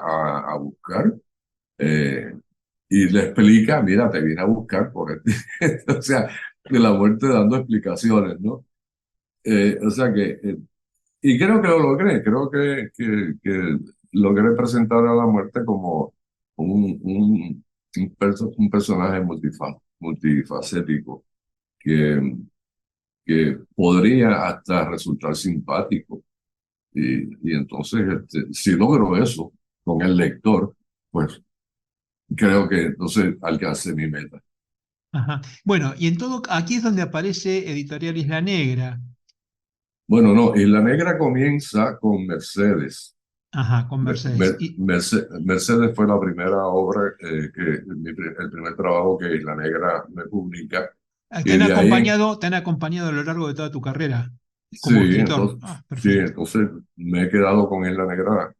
S2: a buscar, eh, y le explica, mira, te vine a buscar por el... O sea, de la muerte dando explicaciones, ¿no? O sea y creo que lo logré, creo que logré presentar a la muerte como un personaje multifacético que, que podría hasta resultar simpático. Y entonces, si logro eso con el lector, pues creo que entonces alcancé mi meta.
S1: Ajá. Bueno, aquí es donde aparece Editorial Isla Negra.
S2: Bueno, no, Isla Negra comienza con Mercedes.
S1: Ajá, con Mercedes.
S2: Mercedes fue la primera obra, el primer trabajo que Isla Negra me publica. Y de ahí,
S1: Te han acompañado a lo largo de toda tu carrera como
S2: sí,
S1: escritor.
S2: entonces,
S1: Ah,
S2: sí,
S1: perfecto.
S2: entonces me he quedado con Isla Negra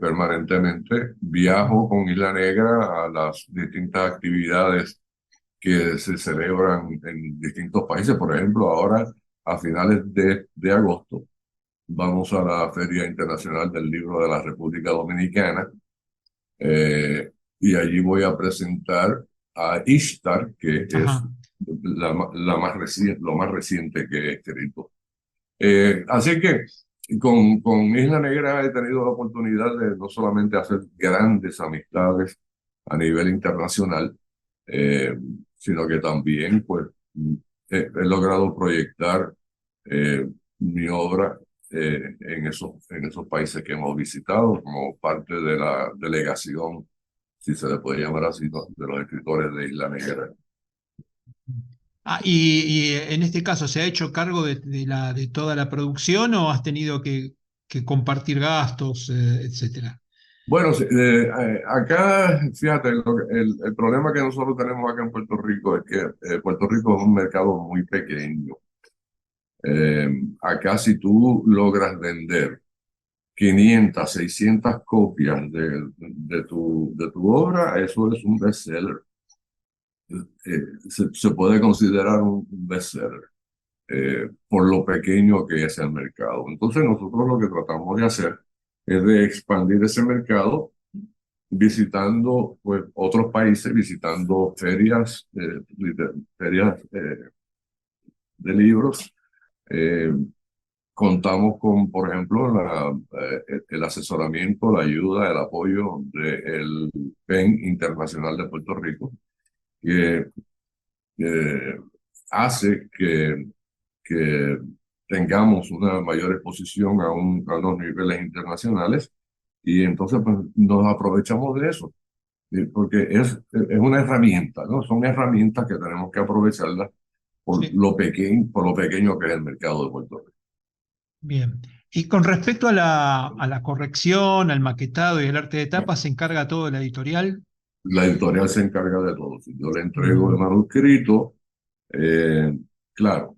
S2: permanentemente. Viajo con Isla Negra a las distintas actividades que se celebran en distintos países. Por ejemplo, ahora a finales de agosto vamos a la Feria Internacional del Libro de la República Dominicana, y allí voy a presentar a Ishtar, que es
S1: Ajá.
S2: lo más reciente que he escrito. Así que con Isla Negra he tenido la oportunidad de no solamente hacer grandes amistades a nivel internacional, eh, sino que también pues he logrado proyectar eh, mi obra en esos países que hemos visitado como parte de la delegación, si se le puede llamar así, ¿no?, de los escritores de Isla Negra.
S1: Y en este caso, ¿se ha hecho cargo de toda la producción o has tenido que compartir gastos, etcétera?
S2: Bueno, sí, acá, fíjate, el problema que nosotros tenemos acá en Puerto Rico es que Puerto Rico es un mercado muy pequeño. Acá si tú logras vender 500, 600 copias de tu obra, eso es un bestseller. Se puede considerar un bestseller, por lo pequeño que es el mercado. Entonces nosotros lo que tratamos de hacer es de expandir ese mercado visitando pues otros países, visitando ferias de libros. Eh, Contamos con, por ejemplo, el asesoramiento, la ayuda, el apoyo del PEN Internacional de Puerto Rico, que eh, hace que tengamos una mayor exposición a unos niveles internacionales, y entonces pues, nos aprovechamos de eso. Porque es una herramienta, ¿no? Son herramientas que tenemos que aprovecharlas
S1: Sí,
S2: por lo pequeño que es el mercado de Puerto Rico.
S1: bien. Y con respecto a la corrección, al maquetado y al arte de tapa, ¿se encarga todo de la editorial?
S2: La editorial se encarga de todo. Si yo le entrego el
S1: Ujú,
S2: manuscrito, eh, claro,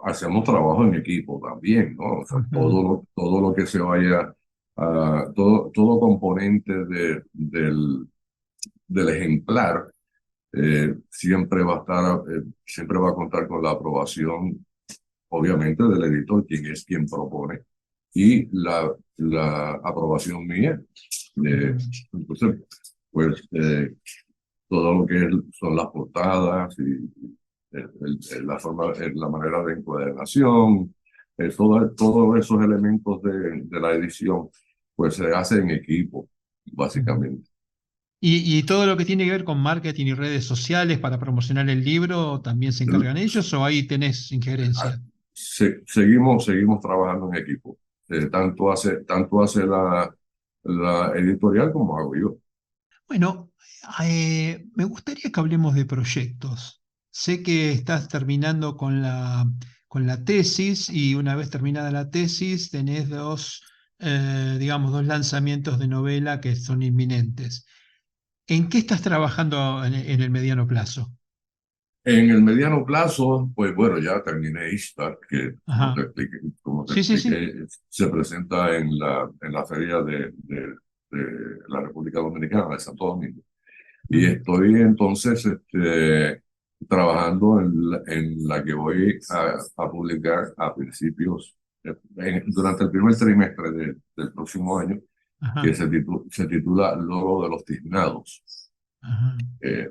S2: hacemos trabajo en equipo también, ¿no? O sea,
S1: ujú.
S2: todo lo que se vaya, todo componente del ejemplar, siempre va a contar con la aprobación, obviamente, del editor, quien es quien propone, y la aprobación mía. Eh,
S1: Ujú.
S2: entonces, pues todo lo que son las portadas y la manera de encuadernación, todos esos elementos de la edición, pues se hace en equipo, básicamente.
S1: Y todo lo que tiene que ver con marketing y redes sociales para promocionar el libro, ¿también se encargan ellos o ahí tenés injerencia?
S2: Seguimos trabajando en equipo. Tanto hace la editorial como hago yo.
S1: Bueno, me gustaría que hablemos de proyectos. Sé que estás terminando con la tesis y una vez terminada la tesis tenés digamos, dos lanzamientos de novela que son inminentes. ¿En qué estás trabajando en el mediano plazo?
S2: En el mediano plazo, pues bueno, ya terminé Ishtar, que
S1: Ajá.
S2: como te
S1: Sí, sí, sí.
S2: expliqué, se presenta en la feria de la República Dominicana, de Santo Domingo. Y
S1: Mm.
S2: estoy entonces trabajando en la que voy a publicar a principios, durante el primer trimestre del próximo año, que
S1: Ajá.
S2: se titula Lolo de los Tiznados.
S1: Ajá.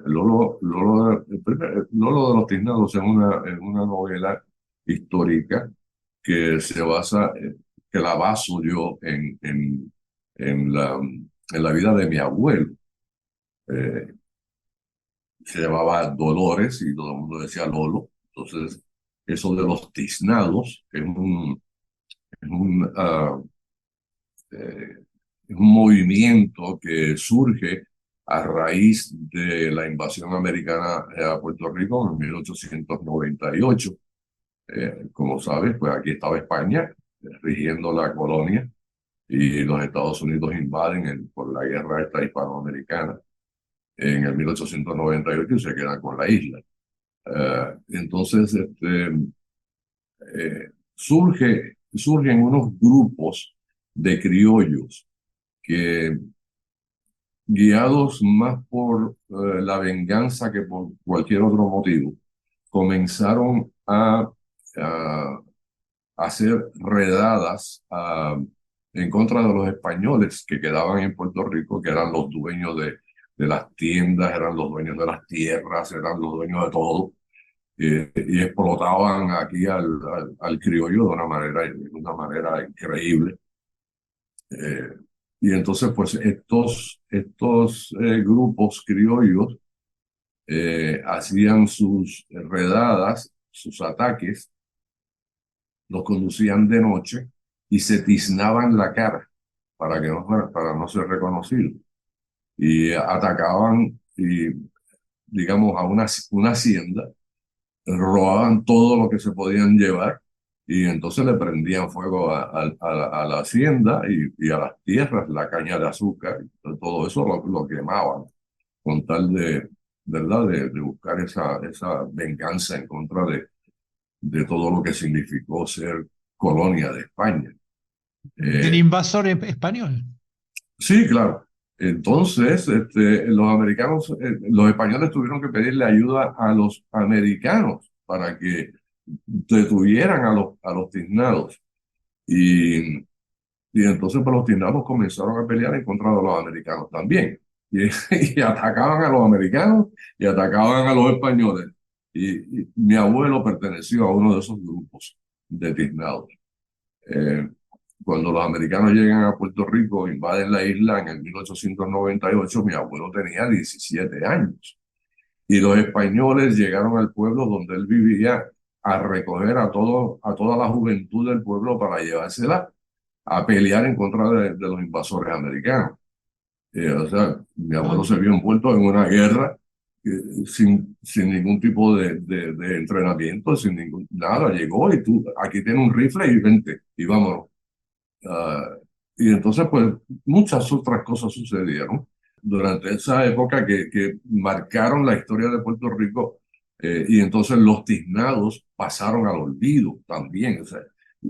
S2: Lolo de los Tiznados es una novela histórica que que la baso yo en la vida de mi abuelo. Eh, Se llamaba Dolores y todo el mundo decía Lolo. Entonces, eso de los tiznados es un, ah, eh, es un movimiento que surge a raíz de la invasión americana a Puerto Rico en 1898. Como sabes, pues aquí estaba España rigiendo la colonia y los Estados Unidos invaden por la guerra esta hispanoamericana en el 1898 y se quedan con la isla. Entonces, surgen unos grupos de criollos que, guiados más por la venganza que por cualquier otro motivo, comenzaron a hacer redadas en contra de los españoles que quedaban en Puerto Rico, que eran los dueños de las tiendas, eran los dueños de las tierras, eran los dueños de todo. Y explotaban aquí al criollo de una manera increíble. Eh, y entonces, pues, estos grupos criollos hacían sus redadas, sus ataques, los conducían de noche y se tiznaban la cara para no ser reconocidos. Y atacaban, y, digamos, a una hacienda, robaban todo lo que se podían llevar y entonces le prendían fuego a la hacienda y a las tierras, la caña de azúcar, todo eso lo quemaban con tal ¿verdad? De buscar esa venganza en contra de todo lo que significó ser colonia de España.
S1: Del
S2: Eh,
S1: invasor español.
S2: sí, claro. Entonces, los españoles tuvieron que pedirle ayuda a los americanos para que detuvieran a los tiznados. Y, y entonces pues, los tiznados comenzaron a pelear en contra de los americanos también. Y, y atacaban a los americanos y atacaban a los españoles. Y mi abuelo perteneció a uno de esos grupos de tiznados. Eh, Cuando los americanos llegan a Puerto Rico, invaden la isla en el 1898, mi abuelo tenía 17 años. Y los españoles llegaron al pueblo donde él vivía a recoger a toda la juventud del pueblo para llevársela a pelear en contra de los invasores americanos. O sea, mi abuelo
S1: Ah,
S2: se vio envuelto en una guerra sin ningún tipo de entrenamiento, sin ningún nada. Llegó y tú, aquí tienes un rifle y vente, y vámonos. Ah, y entonces, pues, muchas otras cosas sucedieron durante esa época que marcaron la historia de Puerto Rico, y entonces los tiznados pasaron al olvido también. O sea,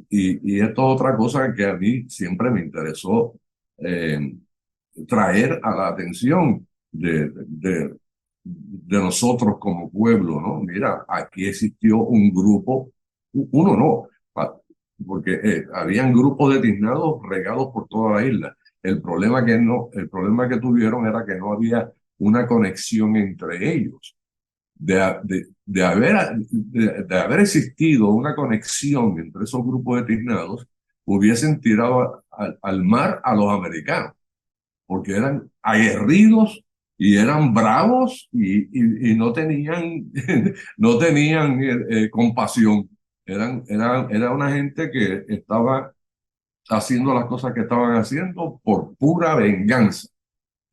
S2: y esto es otra cosa que a mí siempre me interesó eh, traer a la atención de nosotros como pueblo, ¿no? Mira, aquí existió un grupo, uno no, porque habían grupos de tiznados regados por toda la isla. El problema que tuvieron era que no había una conexión entre ellos. de haber existido una conexión entre esos grupos de tiznados, hubiesen tirado al mar a los americanos, porque eran aguerridos y eran bravos y no tenían, no tenían compasión. Era una gente que estaba haciendo las cosas que estaban haciendo por pura venganza.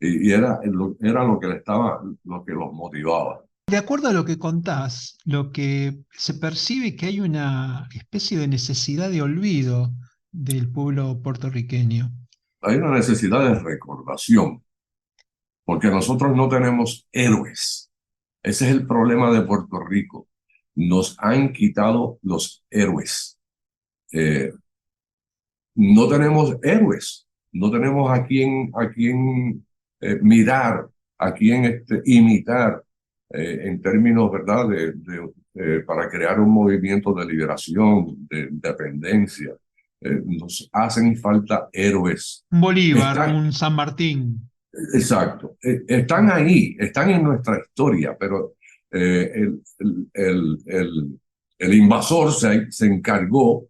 S2: Y era lo que los motivaba.
S1: De acuerdo a lo que contás, lo que se percibe que hay una especie de necesidad de olvido del pueblo puertorriqueño.
S2: Hay una necesidad de recordación, porque nosotros no tenemos héroes. Ese es el problema de Puerto Rico. Nos han quitado los héroes. No tenemos héroes. No tenemos a quien mirar, a quien imitar en términos, ¿verdad?, para crear un movimiento de liberación, de independencia. Nos hacen falta héroes.
S1: Un Bolívar, un San Martín.
S2: Exacto. Están ahí, están en nuestra historia, pero el invasor se encargó,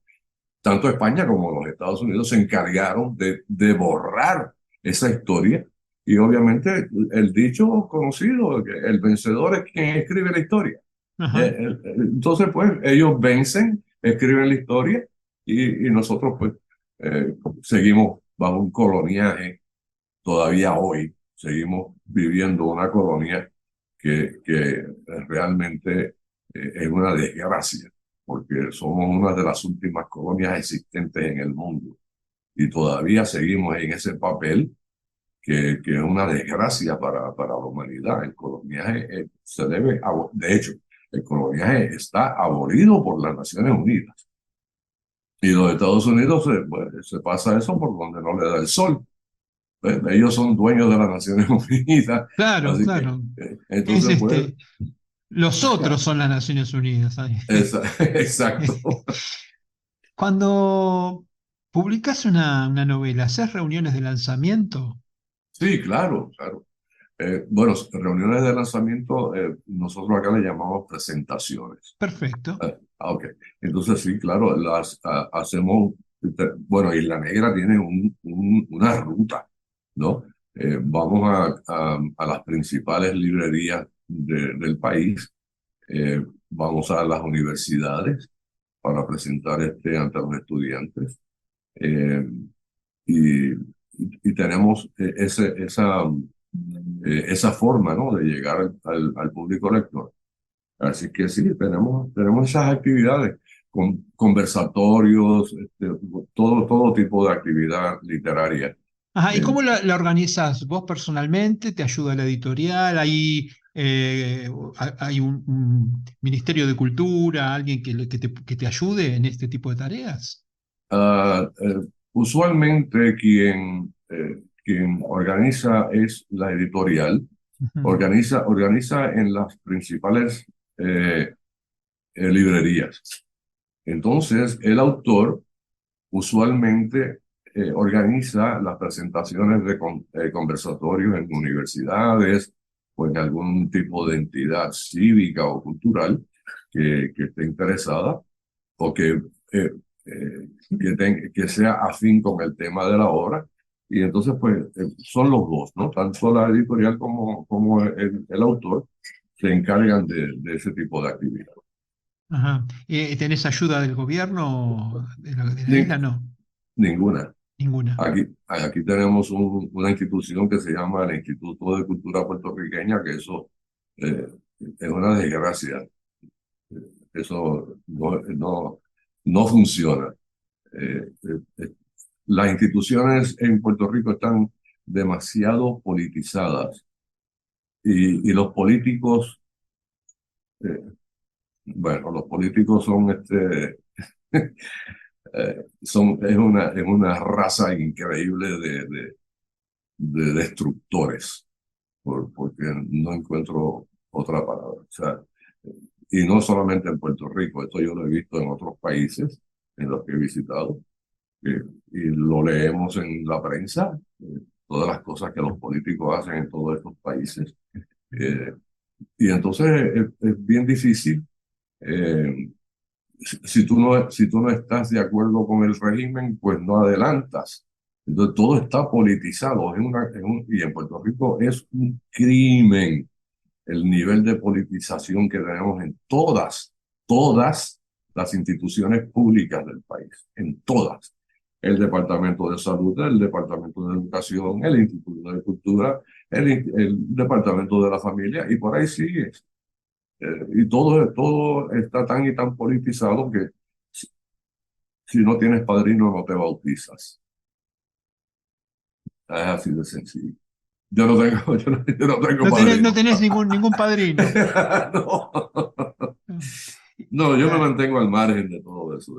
S2: tanto España como los Estados Unidos se encargaron de borrar esa historia. Y obviamente el dicho conocido, que el vencedor es quien escribe la historia. Entonces, pues, ellos vencen, escriben la historia y nosotros, pues, seguimos bajo un coloniaje. Todavía hoy seguimos viviendo una colonia que realmente es una desgracia, porque somos una de las últimas colonias existentes en el mundo y todavía seguimos en ese papel que es una desgracia para la humanidad. El coloniaje se debe, de hecho, el coloniaje está abolido por las Naciones Unidas. Y los Estados Unidos se pasa eso por donde no le da el sol. Ellos son dueños de las Naciones Unidas.
S1: Claro,
S2: Así
S1: claro.
S2: que, entonces, pues,
S1: los otros son las Naciones Unidas.
S2: exacto.
S1: Cuando publicas una novela, ¿haces reuniones de lanzamiento?
S2: Sí, claro, claro. Bueno, reuniones de lanzamiento, nosotros acá le llamamos presentaciones.
S1: Perfecto.
S2: Ok. Entonces, sí, claro, las hacemos. Bueno, Isla Negra tiene una ruta, ¿no? Vamos a las principales librerías del país, vamos a las universidades para presentar ante los estudiantes. Y tenemos esa forma, ¿no?, de llegar al público lector. Así que sí, tenemos esas actividades, conversatorios, todo tipo de actividad literaria.
S1: Ajá, ¿y cómo la organizás? ¿Vos personalmente? ¿Te ayuda la editorial? ¿Hay un Ministerio de Cultura, alguien que te ayude en este tipo de tareas?
S2: Usualmente quien organiza es la editorial, organiza en las principales librerías. Entonces, el autor usualmente organiza las presentaciones de conversatorios en universidades o en algún tipo de entidad cívica o cultural que esté interesada o que sea afín con el tema de la obra. Y entonces, pues, son los dos, ¿no? Tanto la editorial como el autor se encargan de ese tipo de actividad.
S1: Ajá. ¿Tenés ayuda del gobierno de la isla? No,
S2: Ninguna.
S1: ninguna.
S2: Aquí tenemos una institución que se llama el Instituto de Cultura Puertorriqueña, que eso es una desgracia. Eso no funciona. Las instituciones en Puerto Rico están demasiado politizadas y los políticos, bueno, los políticos son es una raza increíble de destructores, porque no encuentro otra palabra. O sea, y no solamente en Puerto Rico, esto yo lo he visto en otros países en los que he visitado, y lo leemos en la prensa, todas las cosas que los políticos hacen en todos estos países. Y entonces es bien difícil. eh, si tú no estás de acuerdo con el régimen, pues no adelantas. Entonces todo está politizado. Y en Puerto Rico es un crimen el nivel de politización que tenemos en todas las instituciones públicas del país, en todas. El Departamento de Salud, el Departamento de Educación, el Instituto de Cultura, el Departamento de la Familia, y por ahí sigue. Y todo está tan y tan politizado que si, si no tienes padrino no te bautizas. Es así de sencillo. Yo no tengo
S1: No
S2: padrino.
S1: tenés ningún padrino.
S2: No. No, yo me
S1: Eh,
S2: mantengo al margen de todo eso.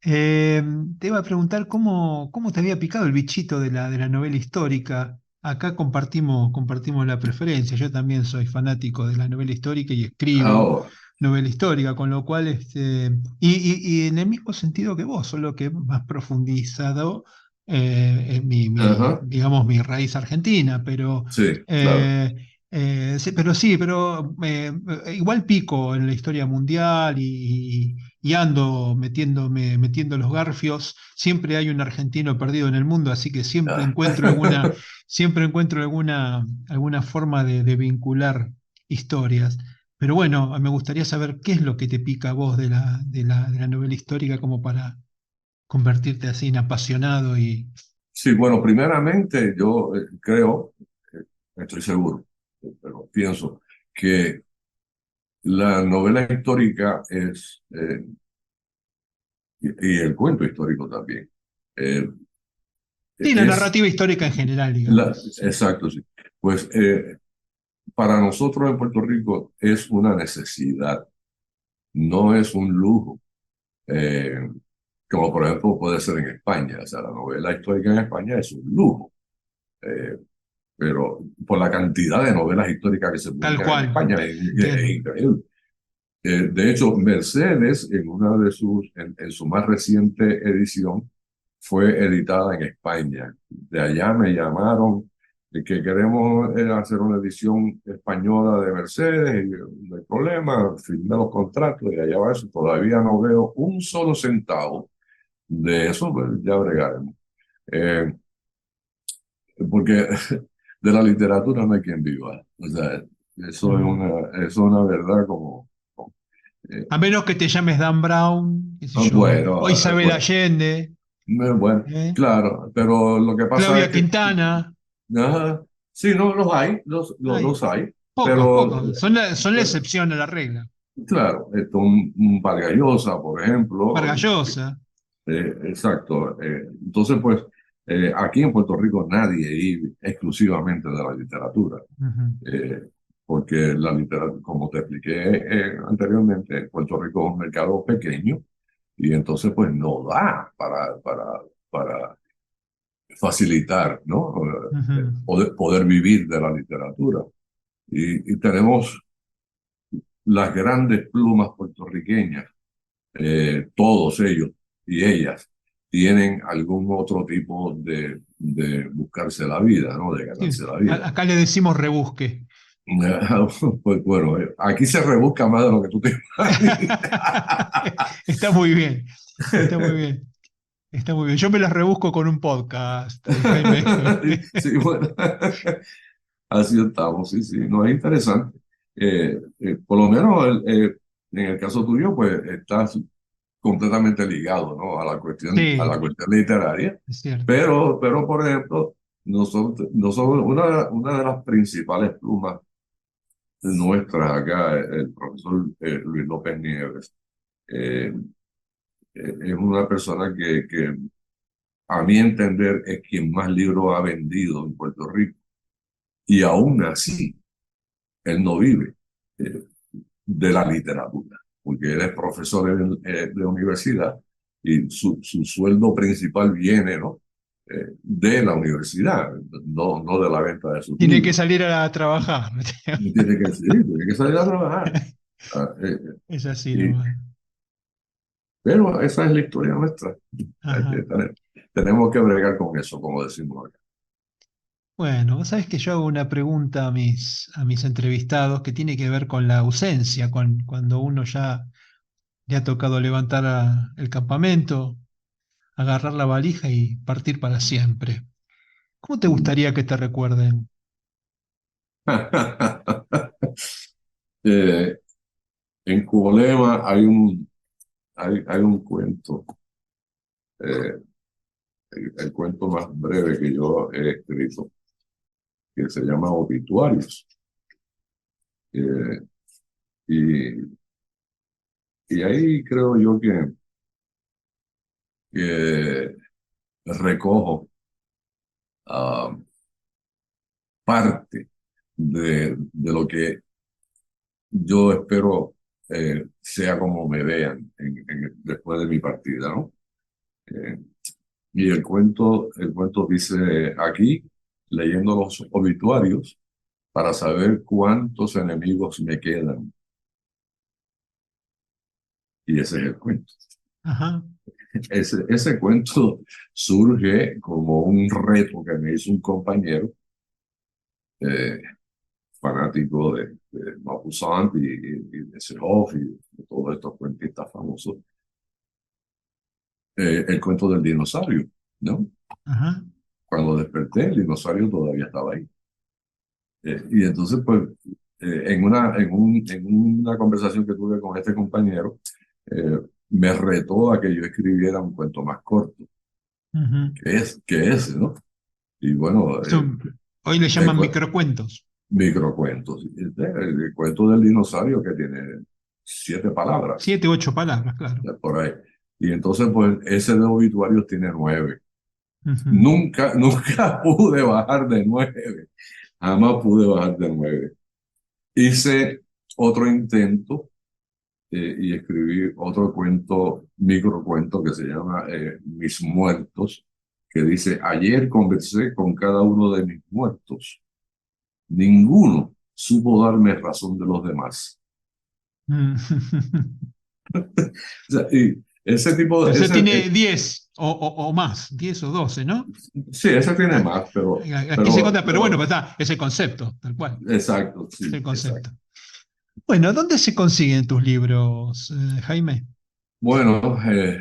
S1: eh, Te iba a preguntar cómo te había picado el bichito de la novela histórica. Acá compartimos la preferencia. Yo también soy fanático de la novela histórica y escribo
S2: Ahora,
S1: novela histórica, con lo cual, y en el mismo sentido que vos, solo que más profundizado en
S2: ajá,
S1: digamos, mi raíz argentina,
S2: sí, claro.
S1: eh, pero igual pico en la historia mundial y ando metiendo los garfios. Siempre hay un argentino perdido en el mundo, así que
S2: Ah.
S1: siempre encuentro alguna forma de vincular historias. Pero bueno, me gustaría saber qué es lo que te pica a vos de la novela histórica como para convertirte así en apasionado y...
S2: Sí, bueno, primeramente yo creo, estoy seguro, pero pienso que la novela histórica y el cuento histórico también, eh,
S1: Sí, la
S2: es
S1: narrativa histórica en general, digamos. Sí.
S2: exacto, sí. Pues para nosotros en Puerto Rico es una necesidad, no es un lujo. eh, Como por ejemplo puede ser en España. O sea, la novela histórica en España es un lujo, eh, pero por la cantidad de novelas históricas que se
S1: Tal
S2: publican en
S1: cual,
S2: España es
S1: entiendo.
S2: increíble. De hecho, Mercedes, en una de en su más reciente edición, fue editada en España. De allá me llamaron de que queremos hacer una edición española de Mercedes, y no hay problema, firmé los contratos y allá va eso. Todavía no veo un solo centavo de eso, pues ya bregaremos. Eh, Porque de la literatura no hay quien viva. O sea,
S1: Mm.
S2: eso es una verdad como... eh,
S1: A menos que te llames Dan Brown, qué sé yo, o
S2: bueno,
S1: Isabel Allende,
S2: bueno,
S1: ¿eh?
S2: claro, pero lo que pasa es
S1: Claudia
S2: que...
S1: Quintana.
S2: ajá, sí, no, los hay,
S1: Hay
S2: los hay,
S1: pocos,
S2: pero,
S1: pocos. Son la excepción a la regla.
S2: claro, un Vargas Llosa, por ejemplo,
S1: Vargas Llosa.
S2: exacto. Entonces, pues, aquí en Puerto Rico nadie vive exclusivamente de la literatura.
S1: Ujú.
S2: eh, Porque la literatura, como te expliqué anteriormente, Puerto Rico es un mercado pequeño y entonces pues no da para facilitar, ¿no?
S1: Ujú.
S2: Poder vivir de la literatura. Y tenemos las grandes plumas puertorriqueñas, todos ellos y ellas tienen algún otro tipo de buscarse la vida, ¿no? De
S1: Sí,
S2: ganarse la vida.
S1: acá le decimos rebusque.
S2: Pues bueno, aquí se rebusca más de lo que tú te imaginas.
S1: Está muy bien, está muy bien, está muy bien. Yo me las rebusco con un podcast, Jaime.
S2: Sí, bueno, así estamos, sí, sí, no es interesante. Por lo menos en el caso tuyo, pues estás completamente ligado, ¿no? A la
S1: Sí,
S2: cuestión literaria,
S1: es cierto.
S2: pero por ejemplo, nosotros una de las principales plumas nuestras acá, el profesor Luis López Nieves, eh, es una persona que a mi entender es quien más libros ha vendido en Puerto Rico. Y aún así, él no vive eh, de la literatura, porque él es profesor de universidad y su sueldo principal viene, ¿no? De la universidad, no de la venta de sus
S1: Tiene que
S2: libros.
S1: salir a trabajar.
S2: Y tiene que salir a trabajar. Ah,
S1: Es así
S2: y,
S1: nomás.
S2: pero esa es la historia nuestra.
S1: Ajá.
S2: Tenemos que bregar con eso, como decimos acá.
S1: Bueno, vos sabés que yo hago una pregunta a mis entrevistados que tiene que ver con la ausencia, cuando uno ya le ha tocado levantar el campamento, agarrar la valija y partir para siempre. ¿Cómo te gustaría que te recuerden?
S2: Eh, en Cuolema hay un cuento, eh, el cuento más breve que yo he escrito, que se llama Obituarios. Eh, y, y ahí creo yo que recojo ah, parte de lo que yo espero sea como me vean después de mi partida, ¿no? Eh, y el cuento dice aquí, leyendo los obituarios, para saber cuántos enemigos me quedan. Y ese es el cuento.
S1: Ajá.
S2: Ese cuento surge como un reto que me hizo un compañero eh, fanático de Maupassant y de Chekhov y de todos estos cuentistas famosos. El cuento del dinosaurio, ¿no?
S1: Ajá.
S2: Cuando desperté, el dinosaurio todavía estaba ahí. Y entonces, pues, en una conversación que tuve con este compañero, eh, me retó a que yo escribiera un cuento más corto,
S1: Ujú.
S2: que ese, ¿no? Y bueno,
S1: Hoy le
S2: el
S1: llaman microcuentos.
S2: microcuentos. El cuento del dinosaurio que tiene 7 palabras,
S1: 7, 8 palabras, claro.
S2: por ahí. Y entonces, pues, ese de obituarios tiene 9.
S1: Ujú.
S2: Nunca pude bajar de 9. Jamás pude bajar de 9. Hice otro intento y escribí otro cuento, microcuento que se llama Mis Muertos, que dice, ayer conversé con cada uno de mis muertos. Ninguno supo darme razón de los demás.
S1: Mm.
S2: O sea, y ese tipo de,
S1: Ese
S2: ese,
S1: tiene 10 o más, 10 o 12, ¿no?
S2: sí, ese tiene
S1: Ah,
S2: más, pero,
S1: Aquí se
S2: pero,
S1: cuenta, pero bueno,
S2: pero,
S1: pues está, es el concepto, tal cual,
S2: exacto,
S1: es
S2: sí,
S1: el
S2: exacto.
S1: concepto. Bueno, ¿dónde se consiguen tus libros, Jaime?
S2: Bueno,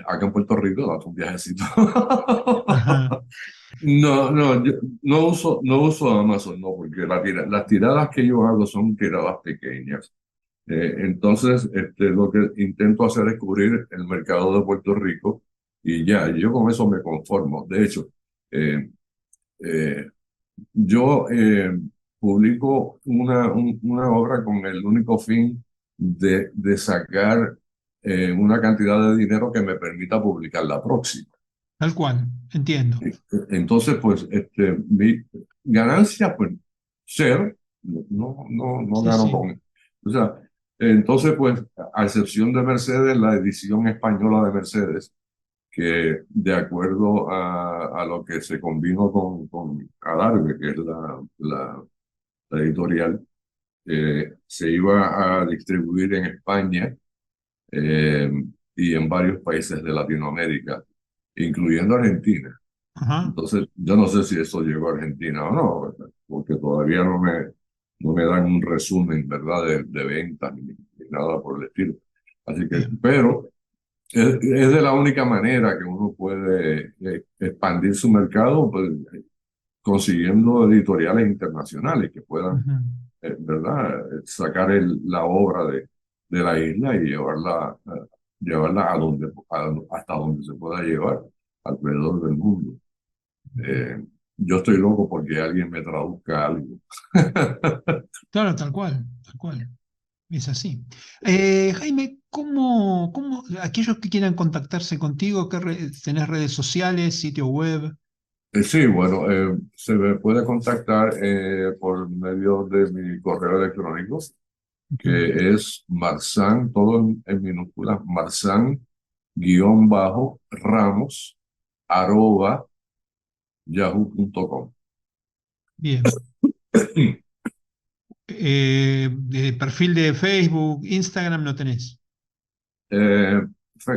S2: acá en Puerto Rico, date un viajecito.
S1: Ajá.
S2: No, yo no uso Amazon, no, porque las tiradas que yo hago son tiradas pequeñas. Entonces, lo que intento hacer es cubrir el mercado de Puerto Rico y ya, yo con eso me conformo. De hecho, eh, eh, yo publico una obra con el único fin de sacar una cantidad de dinero que me permita publicar la próxima.
S1: Tal cual, entiendo.
S2: Entonces, pues, mi ganancia, pues, cero, no
S1: Sí,
S2: gano
S1: sí.
S2: con. O sea, entonces, pues, a excepción de Mercedes, la edición española de Mercedes, que de acuerdo a lo que se convino con Adarve, que es la editorial, se iba a distribuir en España eh, y en varios países de Latinoamérica, incluyendo Argentina.
S1: Ajá.
S2: Entonces, yo no sé si eso llegó a Argentina o no, ¿verdad? Porque todavía no me dan un resumen, ¿verdad?, de ventas ni nada por el estilo. Así que,
S1: Bien.
S2: pero es de la única manera que uno puede expandir su mercado, pues, consiguiendo editoriales internacionales que puedan,
S1: Ujú.
S2: ¿verdad?, sacar la obra de la isla y llevarla hasta donde se pueda llevar alrededor del mundo. Eh, yo estoy loco porque alguien me traduzca algo.
S1: Claro, tal cual, tal cual. Es así. Jaime, aquellos que quieran contactarse contigo, tenés redes sociales, sitio web?
S2: Sí, bueno, se me puede contactar por medio de mi correo electrónico,
S1: Ujú.
S2: que es Marzán, todo en minúsculas, Marzán-Ramos, @yahoo.com.
S1: Bien. De perfil de Facebook, Instagram no tenés.
S2: Eh,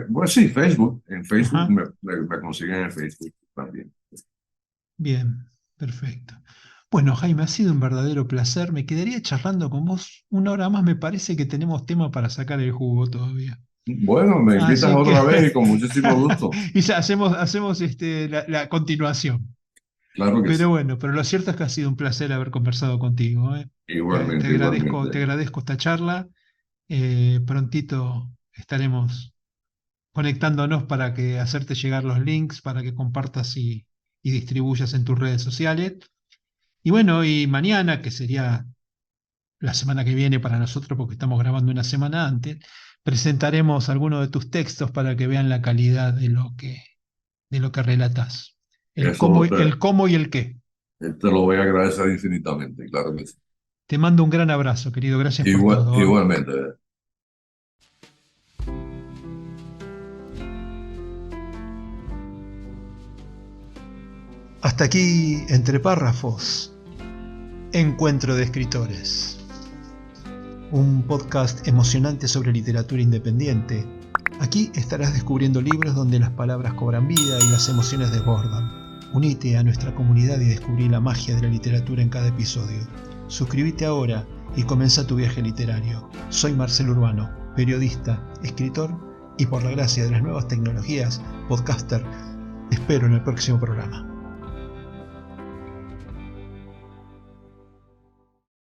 S2: bueno, sí, Facebook. En Facebook
S1: Ajá.
S2: me consiguen en Facebook también.
S1: Bien, perfecto. Bueno, Jaime, ha sido un verdadero placer. Me quedaría charlando con vos 1 hora más. Me parece que tenemos tema para sacar el jugo todavía.
S2: Bueno, me invitas
S1: Así
S2: otra vez y
S1: que
S2: con muchísimo gusto.
S1: y ya hacemos la continuación.
S2: Claro que
S1: Pero
S2: sí.
S1: bueno, pero lo cierto es que ha sido un placer haber conversado contigo, ¿eh? Te
S2: Igualmente,
S1: agradezco, te
S2: igualmente.
S1: agradezco esta charla. Prontito estaremos conectándonos para que hacerte llegar los links, para que compartas y distribuyas en tus redes sociales. Y bueno, y mañana, que sería la semana que viene para nosotros, porque estamos grabando una semana antes, presentaremos algunos de tus textos para que vean la calidad de lo que relatas.
S2: Eso
S1: El cómo y el qué.
S2: te lo voy a agradecer infinitamente, claro que sí.
S1: Te mando un gran abrazo, querido. Gracias por todo, ¿eh?
S2: Igualmente.
S1: Hasta aquí, Entre Párrafos, Encuentro de Escritores. Un podcast emocionante sobre literatura independiente. Aquí estarás descubriendo libros donde las palabras cobran vida y las emociones desbordan. Unite a nuestra comunidad y descubrí la magia de la literatura en cada episodio. Suscríbete ahora y comienza tu viaje literario. Soy Marcelo Urbano, periodista, escritor y por la gracia de las nuevas tecnologías, podcaster. Te espero en el próximo programa.